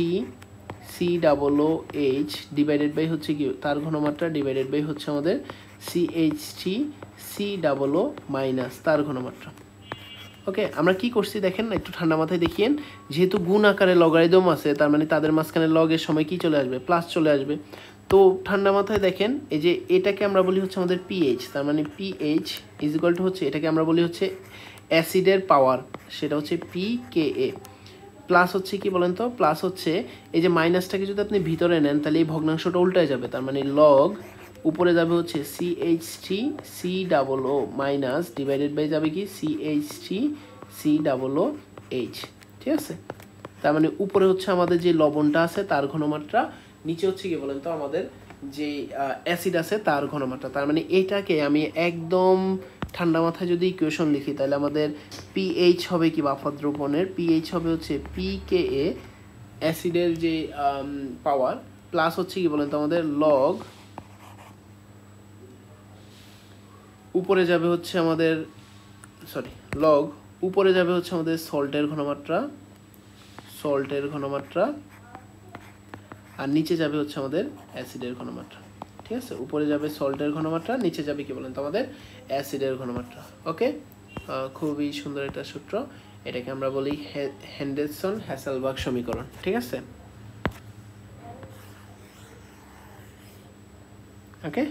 COOH divided by হচ্ছে কি তার ঘনমাত্রা ডিভাইডেড বাই হচ্ছে আমাদের CH3 COO মাইনাস তার ঘনমাত্রা। ওকে, আমরা কি করছি দেখেন একটু ঠান্ডা মাথায় দেখিয়েন, যেহেতু গুণ আকারে লগারিদম আছে তার মানে তাদের মাঝখানে লগের সময় কি চলে আসবে, প্লাস চলে আসবে। তো ঠান্ডা মাথায় দেখেন এই যে এটাকে আমরা বলি হচ্ছে আমাদের পিএইচ, তার মানে পিএইচ ইজ ইকুয়াল টু হচ্ছে এটাকে আমরা বলি হচ্ছে অ্যাসিডের পাওয়ার, সেটা হচ্ছে PKa, প্লাস হচ্ছে কি বলেন তো, প্লাস হচ্ছে এই যে মাইনাসটাকে যদি আপনি ভিতরে নেন তাহলে এই ভগ্নাংশটা উল্টায় যাবে, তার মানে লগ উপরে যাবে হচ্ছে CH3 COO minus divided by যাবে কি CH3 COOH, ঠিক আছে। তার মানে উপরে হচ্ছে আমাদের যে লবণটা আছে তার ঘনমাত্রা, নিচে হচ্ছে কি বলেন তো আমাদের যে অ্যাসিড আছে তার ঘনমাত্রা। তার মানে এটাকে আমি একদম ঠান্ডা মাথায় যদি ইকুয়েশন লিখি তাহলে আমাদের পিএইচ হবে কি বাফার দ্রবণের পিএইচ হবে হচ্ছে PKa অ্যাসিডের যে পাওয়ার, প্লাস হচ্ছে কি বলেন তো আমাদের লগ উপরে যাবে হচ্ছে আমাদের লগ উপরে যাবে হচ্ছে আমাদের সল্টের ঘনমাত্রা আর নিচে যাবে হচ্ছে আমাদের অ্যাসিডের ঘনমাত্রা, ঠিক আছে। উপরে যাবে সল্টের ঘনমাত্রা, নিচে যাবে কি বলেন তো আমাদের অ্যাসিডের ঘনমাত্রা। ওকে, খুবই সুন্দর একটা সূত্র, এটাকে আমরা বলি হেন্ডেরসন-হ্যাসেলবার্গ সমীকরণ, ঠিক আছে। ওকে,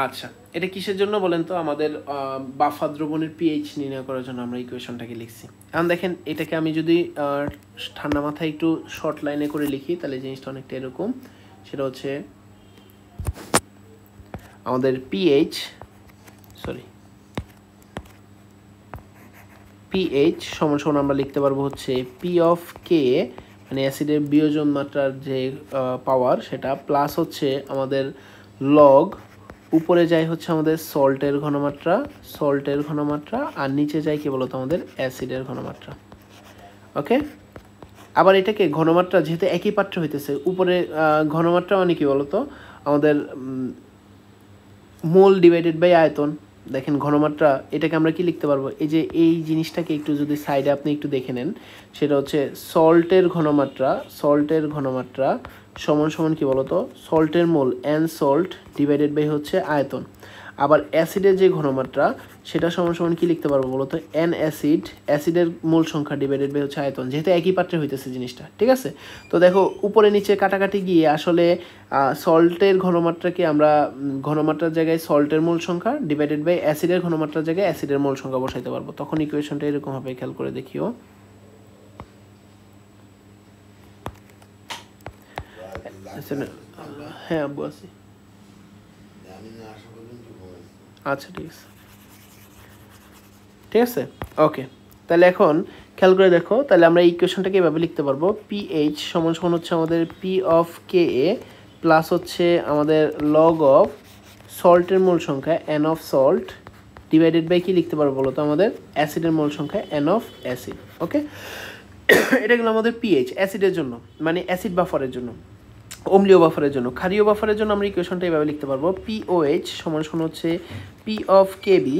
আচ্ছা, এটা কিসের জন্য বলেন তো, আমাদের বাফার দ্রবণের পিএইচ নির্ণয় করার জন্য আমরা ইকুয়েশনটাকে লিখছি। এখন দেখেন এটাকে আমি যদি ঠান্ডা মাথায় একটু শর্ট লাইনে করে লিখি তাহলে জিনিসটা অনেকটা এরকম, সেটা হচ্ছে আমাদের পিএইচ সমান সমান আমরা লিখতে পারবো হচ্ছে পি অফ কে, মানে অ্যাসিডের বিয়োজন মাত্রার যে পাওয়ার সেটা, প্লাস হচ্ছে আমাদের লগ উপরে যায় হচ্ছে আমাদের সল্টের ঘনমাত্রা আর নিচে যায় কি বলতো আমাদের অ্যাসিডের ঘনমাত্রা। ওকে, আবার এটাকে ঘনমাত্রা যেহেতু একই পাত্র হইতেছে, উপরে ঘনমাত্রা মানে কি বলতো আমাদের মোল ডিভাইডেড বাই আয়তন। দেখেন ঘনমাত্রা এটাকে আমরা কি লিখতে পারবো, এই যে এই জিনিসটাকে একটু যদি সাইডে আপনি একটু দেখে নেন, সেটা হচ্ছে সল্টের ঘনমাত্রা সমান সমান কি বলতো সল্টের মোল এন সল্ট ডিভাইডেড বাই হচ্ছে আয়তন। আবার অ্যাসিডের যে ঘনমাত্রা সেটা সমান সমান কি লিখতে পারবো বলতো এন অ্যাসিডের মোল সংখ্যা ডিভাইডেড বাই হচ্ছে আয়তন, যেহেতু একই পাত্রে হইতেছে জিনিসটা, ঠিক আছে। তো দেখো উপরে নিচে কাটাকাটি গিয়ে আসলে সল্টের ঘনমাত্রাকে আমরা ঘনমাত্রার জায়গায় সল্টের মোল সংখ্যা ডিভাইডেড বাই অ্যাসিডের ঘনমাত্রার জায়গায় অ্যাসিডের মোল সংখ্যা বসাইতে পারবো, তখন ইকুয়েশনটা এরকম হবে, খেয়াল করে দেখিও। হ্যাঁ আব্বু আছি, আচ্ছা ঠিক আছে ওকে। তাহলে এখন খেয়াল করে দেখো, তাহলে আমরা এই ইকুয়েশনটাকে এভাবে লিখতে পারবো, পিএইচ সমান সমান হচ্ছে আমাদের P of K a plus হচ্ছে আমাদের লগ অফ সল্টের মোল সংখ্যা N of salt divided by কি লিখতে পারবো বলো তো আমাদের অ্যাসিডের মোল সংখ্যা এন অফ অ্যাসিড। ওকে, এটা গেলো আমাদের পিএইচ অ্যাসিডের জন্য, মানে অ্যাসিড বাফারের জন্য। অম্লীয় বাফারের জন্য, ক্ষারীয় বাফারের জন্য আমরা ইকুয়েশনটা এইভাবে লিখতে পারবো, পিওএইচ সমান সমান হচ্ছে পি অফ কেবি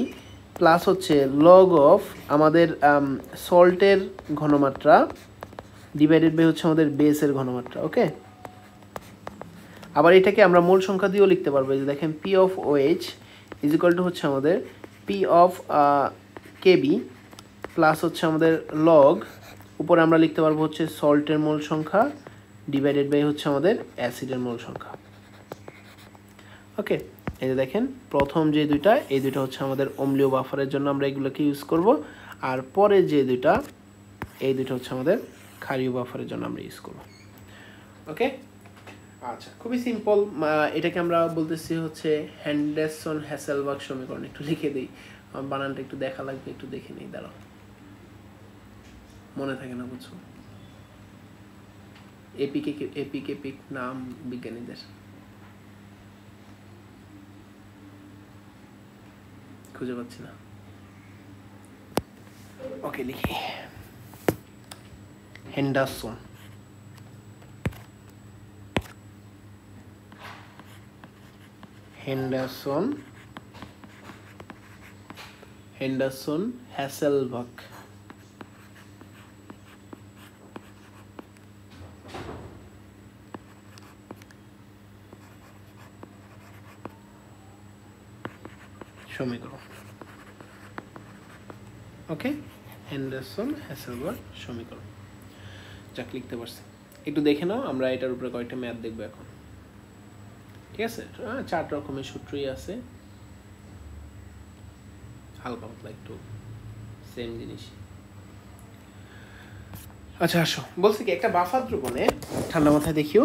প্লাস হচ্ছে লগ অফ আমাদের সল্টের ঘনমাত্রা ডিভাইডেড বাই হচ্ছে আমাদের বেসের ঘনমাত্রা। ওকে, আবার এটাকে আমরা মূল সংখ্যা দিয়েও লিখতে পারবো, যে দেখেন P of OH is equal to হচ্ছে আমাদের পি অফ কেবি প্লাস হচ্ছে আমাদের লগ উপরে আমরা লিখতে পারবো হচ্ছে সল্টের মোল সংখ্যা ডিভাইডেড বাই হচ্ছে আমাদের অ্যাসিডের মোল সংখ্যা। ওকে, এই যে দেখেন প্রথম যে দুইটা, এই দুইটা হচ্ছে আমাদের অম্লীয় বাফারের জন্য আমরা এগুলোকে ইউজ করব, আর পরে যে দুইটা, এই দুইটা হচ্ছে আমাদের ক্ষারীয় বাফারের জন্য আমরা ইউজ করব। ওকে, আচ্ছা খুবই সিম্পল, এটাকে আমরা বলতেছি হচ্ছে হেন্ডারসন-হ্যাসেলবার্গ সমীকরণ। একটু লিখে দিই, বানানটা একটু দেখা লাগবে, একটু দেখে নিই, দাঁড়াও, মনে থাকে না বুঝছো, এপিক নাম বিজ্ঞানীদের, খুঁজে পাচ্ছি না। ওকে লিখি হেন্ডারসন। হেন্ডারসন হ্যাসেলবাক। সমীকরণ। ওকে, হেন্ডারসন হ্যাসেলবাক সমীকরণ। যাক, লিখতে পারছি। একটু দেখে নাও, আমরা এটার উপরে কয়েকটা ম্যাথ দেখবো এখন। ঠিক আছে, 4 রকমের সূত্রই আছে, হালকা পাতলা একটু সেম জিনিস। আচ্ছা আসো, বলছি কি, একটা বাফার দ্রবণে, ঠান্ডা মাথায় দেখিও,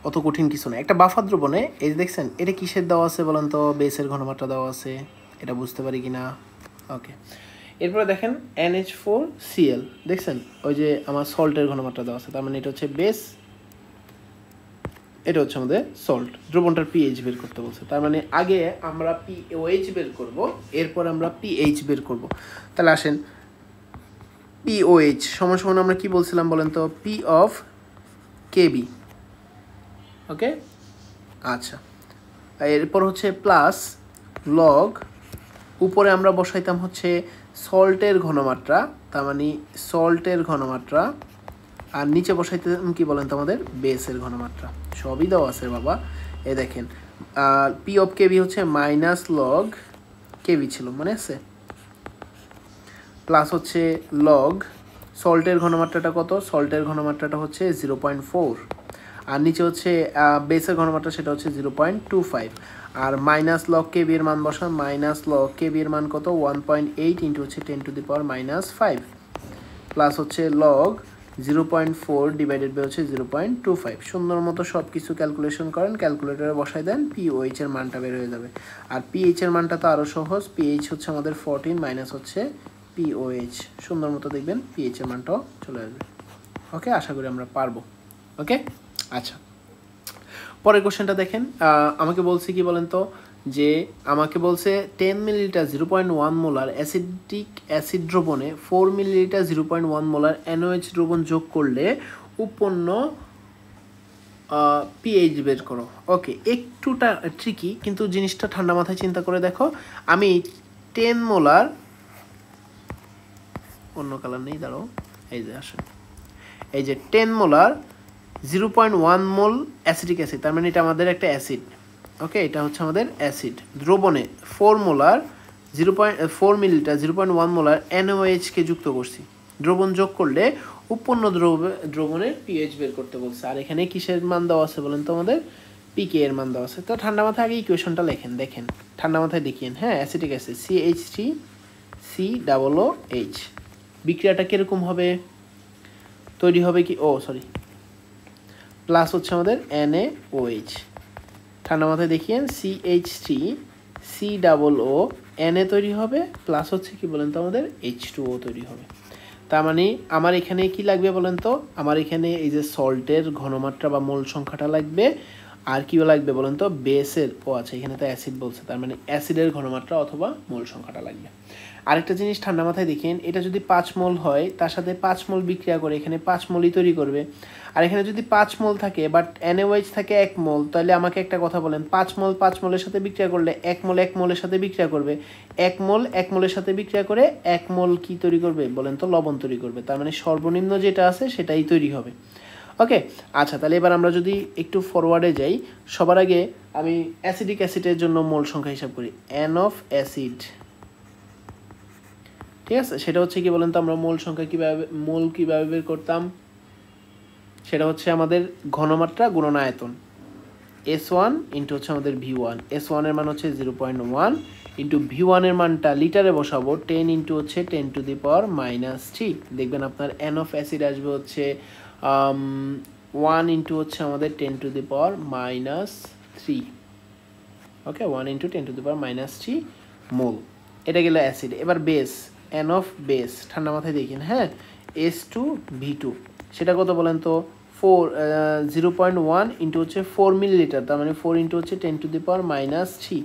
অত কঠিন কিছু না। একটা বাফার দ্রবণে এই যে দেখছেন, এটা কিসের দেওয়া আছে বলেন তো? বেসের ঘনমাত্রা দেওয়া আছে, এটা বুঝতে পারি কিনা? ওকে, এরপরে দেখেন NH4Cl, দেখছেন ওই যে আমার সল্টের ঘনমাত্রা দেওয়া আছে, তার মানে এটা হচ্ছে বেস, এটা হচ্ছে আমাদের সল্ট। দ্রবণটার পিএইচ বের করতে বলছে, তার মানে আগে আমরা পিওএইচ বের করব, এরপর আমরা পিএইচ বের করব। তাহলে আসেন, পিওএইচ সমান সমান আমরা কি বলছিলাম বলেন তো? P of KB. ওকে, আচ্ছা, এরপর হচ্ছে প্লাস লগ, উপরে আমরা বসাইতাম হচ্ছে সল্টের ঘনমাত্রা, তার মানে সল্টের ঘনমাত্রা, আর নিচে বসাইতাম কি বলেন তো? আমাদের বেসের ঘনমাত্রা। সবই দেওয়া আছে বাবা, এ দেখেন, পি অফ কেবি হচ্ছে মাইনাস লগ কেবি ছিল, মনে আছে? প্লাস হচ্ছে লগ সল্টের ঘনমাত্রাটা কত? সল্টের ঘনমাত্রাটা হচ্ছে 0.4, আর নিচে হচ্ছে বেসের ঘনমাত্রা, সেটা হচ্ছে 0.25, আর মাইনাস লগ কেবি এর মান বসান। মাইনাস লগ কেবি এর মান কত? 1.8 ইন্টু হচ্ছে 10⁻⁻5, প্লাস হচ্ছে লগ 0.4 ডিভাইডেড বাই হচ্ছে 0.25। সুন্দর মতো সব কিছু ক্যালকুলেশন করেন, ক্যালকুলেটরে বসাই দেন, পিওএইচ এর মানটা বের হয়ে যাবে। আর পিএইচ এর মানটা তো আরও সহজ, পিএইচ হচ্ছে আমাদের 14 মাইনাস হচ্ছে পিওএইচ। সুন্দর মতো দেখবেন পিএইচ এর মানটাও চলে আসবে। ওকে, আশা করি আমরা পারবো। ওকে, আচ্ছা, পরের কোশ্চেনটা দেখেন, আমাকে বলছে কি বলেন তো? যে আমাকে বলছে 10 মিলিলিটার 0.1 মোলার অ্যাসিডিক অ্যাসিড দ্রবণে 4 মিলিলিটার 0.1 মোলার NaOH দ্রবণ যোগ করলে উৎপন্ন পিএইচ বের করো। ওকে, একটুটা ট্রিকি, কিন্তু জিনিসটা ঠান্ডা মাথায় চিন্তা করে দেখো। আমি 10 মোলার, অন্য কালার নেই, দাঁড়াও, এই যে আসেন, এই যে 10 মোলার 0.1 মোল অ্যাসিডিক অ্যাসিড, তার মানে এটা আমাদের একটা অ্যাসিড। ওকে, এটা হচ্ছে আমাদের অ্যাসিড দ্রবণে 4 মোলার 0.4 মিলিলিটার 0.1 মোলার NaOH কে যুক্ত করছি। দ্রবণ যোগ করলে উৎপন্ন দ্রবণের পিএইচ বের করতে বলছে। আর এখানে কিসের মান দেওয়া আছে বলেন তো? আমাদের পিকে এর মান দেওয়া আছে। তো ঠান্ডা মাথায় আগে ইকুয়েশনটা লেখেন, দেখেন, ঠান্ডা মাথায় দেখিয়েন। হ্যাঁ, অ্যাসিডিক অ্যাসিড CH3COOH, বিক্রিয়াটা কিরকম হবে? তৈরি হবে কি, সরি, প্লাস হচ্ছে আমাদের NaOH, ঠান্ডা মাথায় দেখিয়েন, CH3COO Na তৈরি হবে, প্লাস হচ্ছে কি বলেন তো? আমাদের H2O তৈরি হবে। তার মানে আমার এখানে কি লাগবে বলেন তো? আমার এখানে এই যে সল্টের ঘনমাত্রা বা মোল সংখ্যাটা লাগবে, আর কি লাগবে বলেন তো? বেসের, আচ্ছা, এখানে তো অ্যাসিড বলছে, তার মানে অ্যাসিডের ঘনমাত্রা অথবা মোল সংখ্যাটা লাগবে। আরেকটা জিনিস ঠান্ডা মাথায় দেখেন, এটা যদি 5 মোল হয়, তার সাথে 5 মোল বিক্রিয়া করে এখানে 5 মোলই তৈরি করবে। আর এখানে যদি 5 মোল থাকে বাট NaOH থাকে 1 মোল, তাহলে আমাকে একটা কথা বলেন, 5 মোল 5 মোলের সাথে বিক্রিয়া করলে 1 মোল 1 মোলের সাথে বিক্রিয়া করবে, 1 মোল 1 মোলের সাথে বিক্রিয়া করে 1 মোল কি তৈরি করবে বলেন তো? লবণ তৈরি করবে। তার মানে সর্বনিম্ন যেটা আছে সেটাই তৈরি হবে। ওকে, আচ্ছা, তাহলে এবার আমরা যদি একটু ফরওয়ার্ডে যাই, সবার আগে আমি অ্যাসিডিক অ্যাসিডের জন্য মোল সংখ্যা হিসাব করি, N অফ অ্যাসিড। ঠিক আছে, সেটা হচ্ছে কি বলেন তো? আমরা মোল সংখ্যা কিভাবে বের করতাম? সেটা হচ্ছে আমাদের ঘনমাত্রা গুণন আয়তন, S1 ইন্টু হচ্ছে আমাদের V1। S1 এর মান হচ্ছে 0.1 ইন্টু V1 এর মানটা লিটারে বসাবো, 10 ইন্টু হচ্ছে 10⁻⁻3। দেখবেন আপনার N অফ অ্যাসিড আসবে হচ্ছে 1 ইন্টু হচ্ছে আমাদের 10⁻⁻3। ওকে, 1 ইন্টু 10⁻⁻3 মোল। এটা গেল অ্যাসিড। এবার বেস, N অফ বেস, ঠান্ডা মাথায় দেখেন, হ্যাঁ, S2V2, সেটা কত বলেন তো? 0.1 ইন্টু হচ্ছে 4 মিলিলিটার, তার মানে 4 ইন্টু হচ্ছে 10⁻⁻3,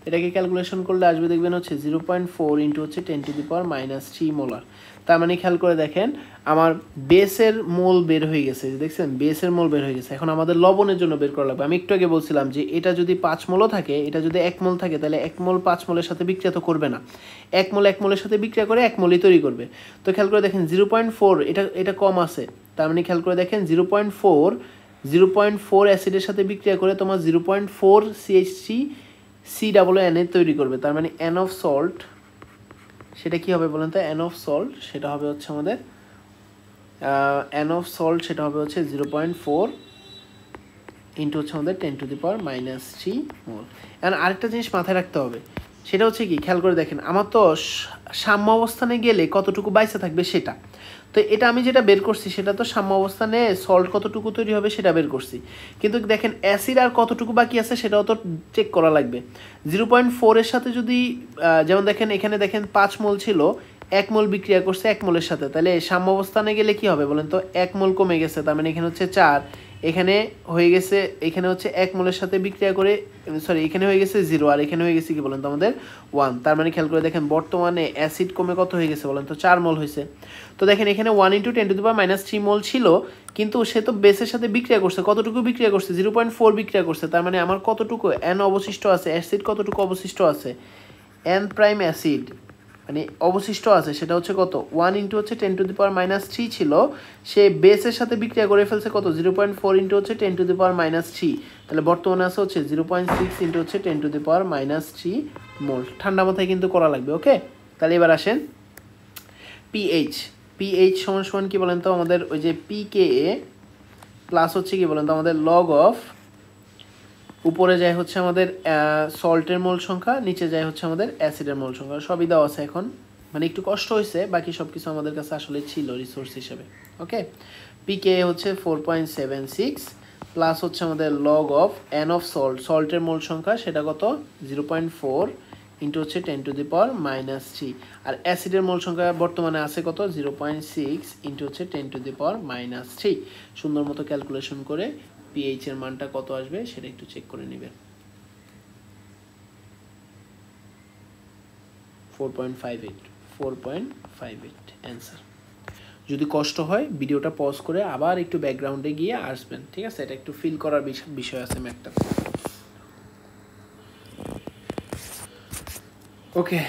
এটাকে ক্যালকুলেশন করলে আসবে দেখবেন হচ্ছে 0.4 ইন্টু হচ্ছে 10⁻³ মোলার। তার মানে খেয়াল করে দেখেন আমার বেসের মোল বের হয়ে গেছে, দেখছেন বেসের মোল বের হয়ে গেছে। এখন আমাদের লবণের জন্য বের করা লাগবে। আমি একটু আগে বলছিলাম যে এটা যদি 5 মোলও থাকে, এটা যদি 1 মোল থাকে, তাহলে 1 মোল 5 মোলের সাথে বিক্রিয়া তো করবে না, 1 মোল 1 মোলের সাথে বিক্রিয়া করে 1 মোলই তৈরি করবে। তো খেয়াল করে দেখেন 0.4 এটা কম আছে, তার মানে খেয়াল করে দেখেন 0.4 অ্যাসিডের সাথে বিক্রিয়া করে তোমার 0.4 CH3COO তৈরি করবে। তার মানে N অফ সল্ট সেটা কি হবে বলেন তো? N অফ সল্ট সেটা হবে হচ্ছে আমাদের N অফ সল্ট সেটা হবে হচ্ছে 0.4 ইন্টু হচ্ছে আমাদের 10⁻³ মোল। এখন আরেকটা জিনিস মাথায় রাখতে হবে, সেটা হচ্ছে কি, খেয়াল করে দেখেন আমার তো সাম্য অবস্থানে গেলে কতটুকু বাইসে থাকবে সেটা। তো এটা আমি যেটা বের করছি সেটা তো সাম্য অবস্থানে সল্ট কতটুকু তৈরি হবে সেটা বের করছি, কিন্তু দেখেন অ্যাসিড আর কতটুকু বাকি আছে সেটাও তো চেক করা লাগবে। 0.4 এর সাথে যদি যেমন দেখেন এখানে দেখেন 5 মোল ছিল, 1 মোল বিক্রিয়া করছে 1 মোলের সাথে, তাহলে সাম্য অবস্থানে গেলে কি হবে বলেন তো? 1 মোল কমে গেছে, তার মানে এখানে হচ্ছে 4, এখানে হয়ে গেছে, এখানে হচ্ছে 1 মোলের সাথে বিক্রিয়া করে এখানে হয়ে গেছে 0, আর এখানে হয়ে গেছে কি বলেন তো আমাদের 1। তার মানে খেয়াল করে দেখেন বর্তমানে অ্যাসিড কমে কত হয়ে গেছে বলেন তো? 4 মোল হয়েছে। তো দেখেন এখানে 1 × 10⁻³ মোল ছিল, কিন্তু সে তো বেসের সাথে বিক্রিয়া করছে, কতটুকু বিক্রিয়া করছে? 0.4 বিক্রিয়া করছে। তার মানে আমার কতটুকু N অবশিষ্ট আছে, অ্যাসিড কতটুকু অবশিষ্ট আছে, N প্রাইম অ্যাসিড মানে অবশিষ্ট আছে, সেটা হচ্ছে কত? 1 ইন্টু হচ্ছে 10⁻³ ছিল, সে বেসের সাথে বিক্রিয়া করে ফেলছে কত? 0.4 ইন্টু হচ্ছে 10⁻³। তাহলে বর্তমানে আছে হচ্ছে 0.6 ইন্টু হচ্ছে 10⁻³ মোল। ঠান্ডা মাথায় কিন্তু করা লাগবে, ওকে? তাহলে এবার আসেন পিএইচ সমান সমান কি বলেন তো আমাদের? ওই যে pKa প্লাস হচ্ছে কি বলেন তো আমাদের লগ অফ, উপরে যায় হচ্ছে আমাদের সল্টের মোল সংখ্যা, নিচে যায় হচ্ছে আমাদের অ্যাসিডের মোল সংখ্যা। সবই দেওয়া আছে, এখন মানে একটু কষ্ট হয়েছে, বাকি সব কিছু আমাদের কাছে আসলে ছিল রিসোর্স হিসেবে, ওকে? pKa হচ্ছে 4.76 প্লাস হচ্ছে আমাদের লগ অফ N অফ সল্টের মোল সংখ্যা সেটা কত? 0.4 ইন্টু হচ্ছে 10⁻³ আর অ্যাসিডের মোল সংখ্যা বর্তমানে আছে কত? 0.6 ইন্টু হচ্ছে 10⁻³। সুন্দর মতো ক্যালকুলেশন করে পিএইচ এর মানটা কত আসবে সেটা একটু চেক করে নেবেন। 4.58 অ্যান্সার। যদি কষ্ট হয় ভিডিওটা পজ করে আবার একটু ব্যাকগ্রাউন্ডে গিয়ে আসবেন, ঠিক আছে? এটা একটু ফিল করার বিষয় আছে ম্যাথটা। ওকে,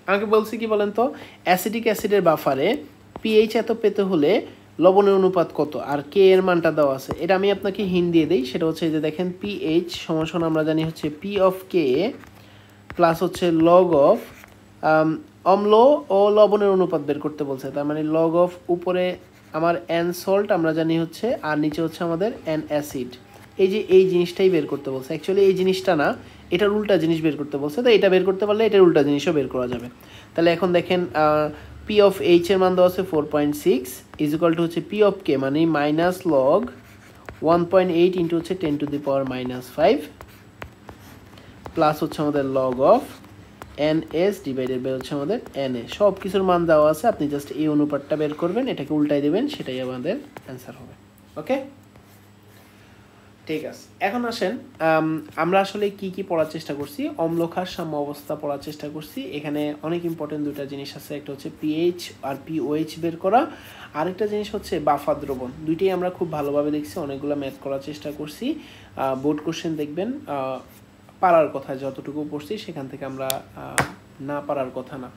আমাকে বলছি কি বলেন তো, অ্যাসিডিক অ্যাসিডের বাফারে পিএইচ এত পেতে হলে লবণের অনুপাত কত, আর কে এর মানটা দেওয়া আছে। এটা আমি আপনাকে হিন্ট দিয়ে দিই, সেটা হচ্ছে যে দেখেন পিএইচ সমান আমরা জানি হচ্ছে পি অফ কে প্লাস হচ্ছে লগ অফ অম্ল ও লবণের অনুপাত বের করতে বলছে। তার মানে লগ অফ উপরে আমার N সল্ট আমরা জানি হচ্ছে, আর নিচে হচ্ছে আমাদের N অ্যাসিড। এই যে এই জিনিসটাই বের করতে বলছে, অ্যাকচুয়ালি এই জিনিসটা না, এটার উল্টা জিনিস বের করতে বলছে। তো এটা বের করতে পারলে এটার উল্টা জিনিসও বের করা যাবে। তাহলে এখন দেখেন পি অফ এইচ এর মান দেওয়া আছে 4.6 ইজ ইকুয়াল টু হচ্ছে পি অফ কে মানে মাইনাস লগ 1.8 ইন্টু হচ্ছে 10⁻⁵ প্লাস হচ্ছে আমাদের log of NS divided by হচ্ছে আমাদের NA। সব কিছুর মান দেওয়া আছে, আপনি জাস্ট এই অনুপাতটা বের করবেন, এটাকে উল্টাই দেবেন, সেটাই আমাদের অ্যান্সার হবে, ওকে? ঠিক আছে, এখন আসেন আমরা আসলে কি কি পড়ার চেষ্টা করছি। অম্লক্ষার সাম্য অবস্থা পড়ার চেষ্টা করছি। এখানে অনেক ইম্পর্টেন্ট দুটো জিনিস আছে, একটা হচ্ছে পিএইচ আর পিওএইচ বের করা, আরেকটা জিনিস হচ্ছে বাফার দ্রবণ। দুইটাই আমরা খুব ভালোভাবে দেখছি, অনেকগুলো ম্যাথ করার চেষ্টা করছি। বোর্ড কোশ্চেন দেখবেন, পারার কথা যতটুকু পড়ছি সেখান থেকে আমরা না পারার কথা না,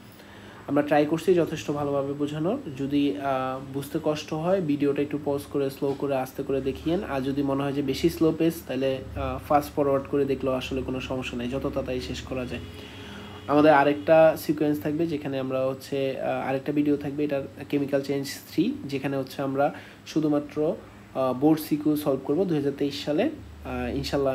আমরা ট্রাই করছি যথেষ্ট ভালোভাবে বোঝানোর। যদি বুঝতে কষ্ট হয় ভিডিওটা একটু পজ করে স্লো করে আস্তে করে দেখিয়েন, আর যদি মনে হয় যে বেশি স্লো পেস তাহলে ফাস্ট ফরওয়ার্ড করে দেখলেও আসলে কোনো সমস্যা নেই, যত তাড়াতাড়ি শেষ করা যায়। আমাদের আরেকটা সিকোয়েন্স থাকবে যেখানে আমরা হচ্ছে আরেকটা ভিডিও থাকবে, এটার কেমিক্যাল চেঞ্জ 3, যেখানে হচ্ছে আমরা শুধুমাত্র বোর্ড সিকিউ সলভ করবো 2023 সালে ইনশাল্লাহ।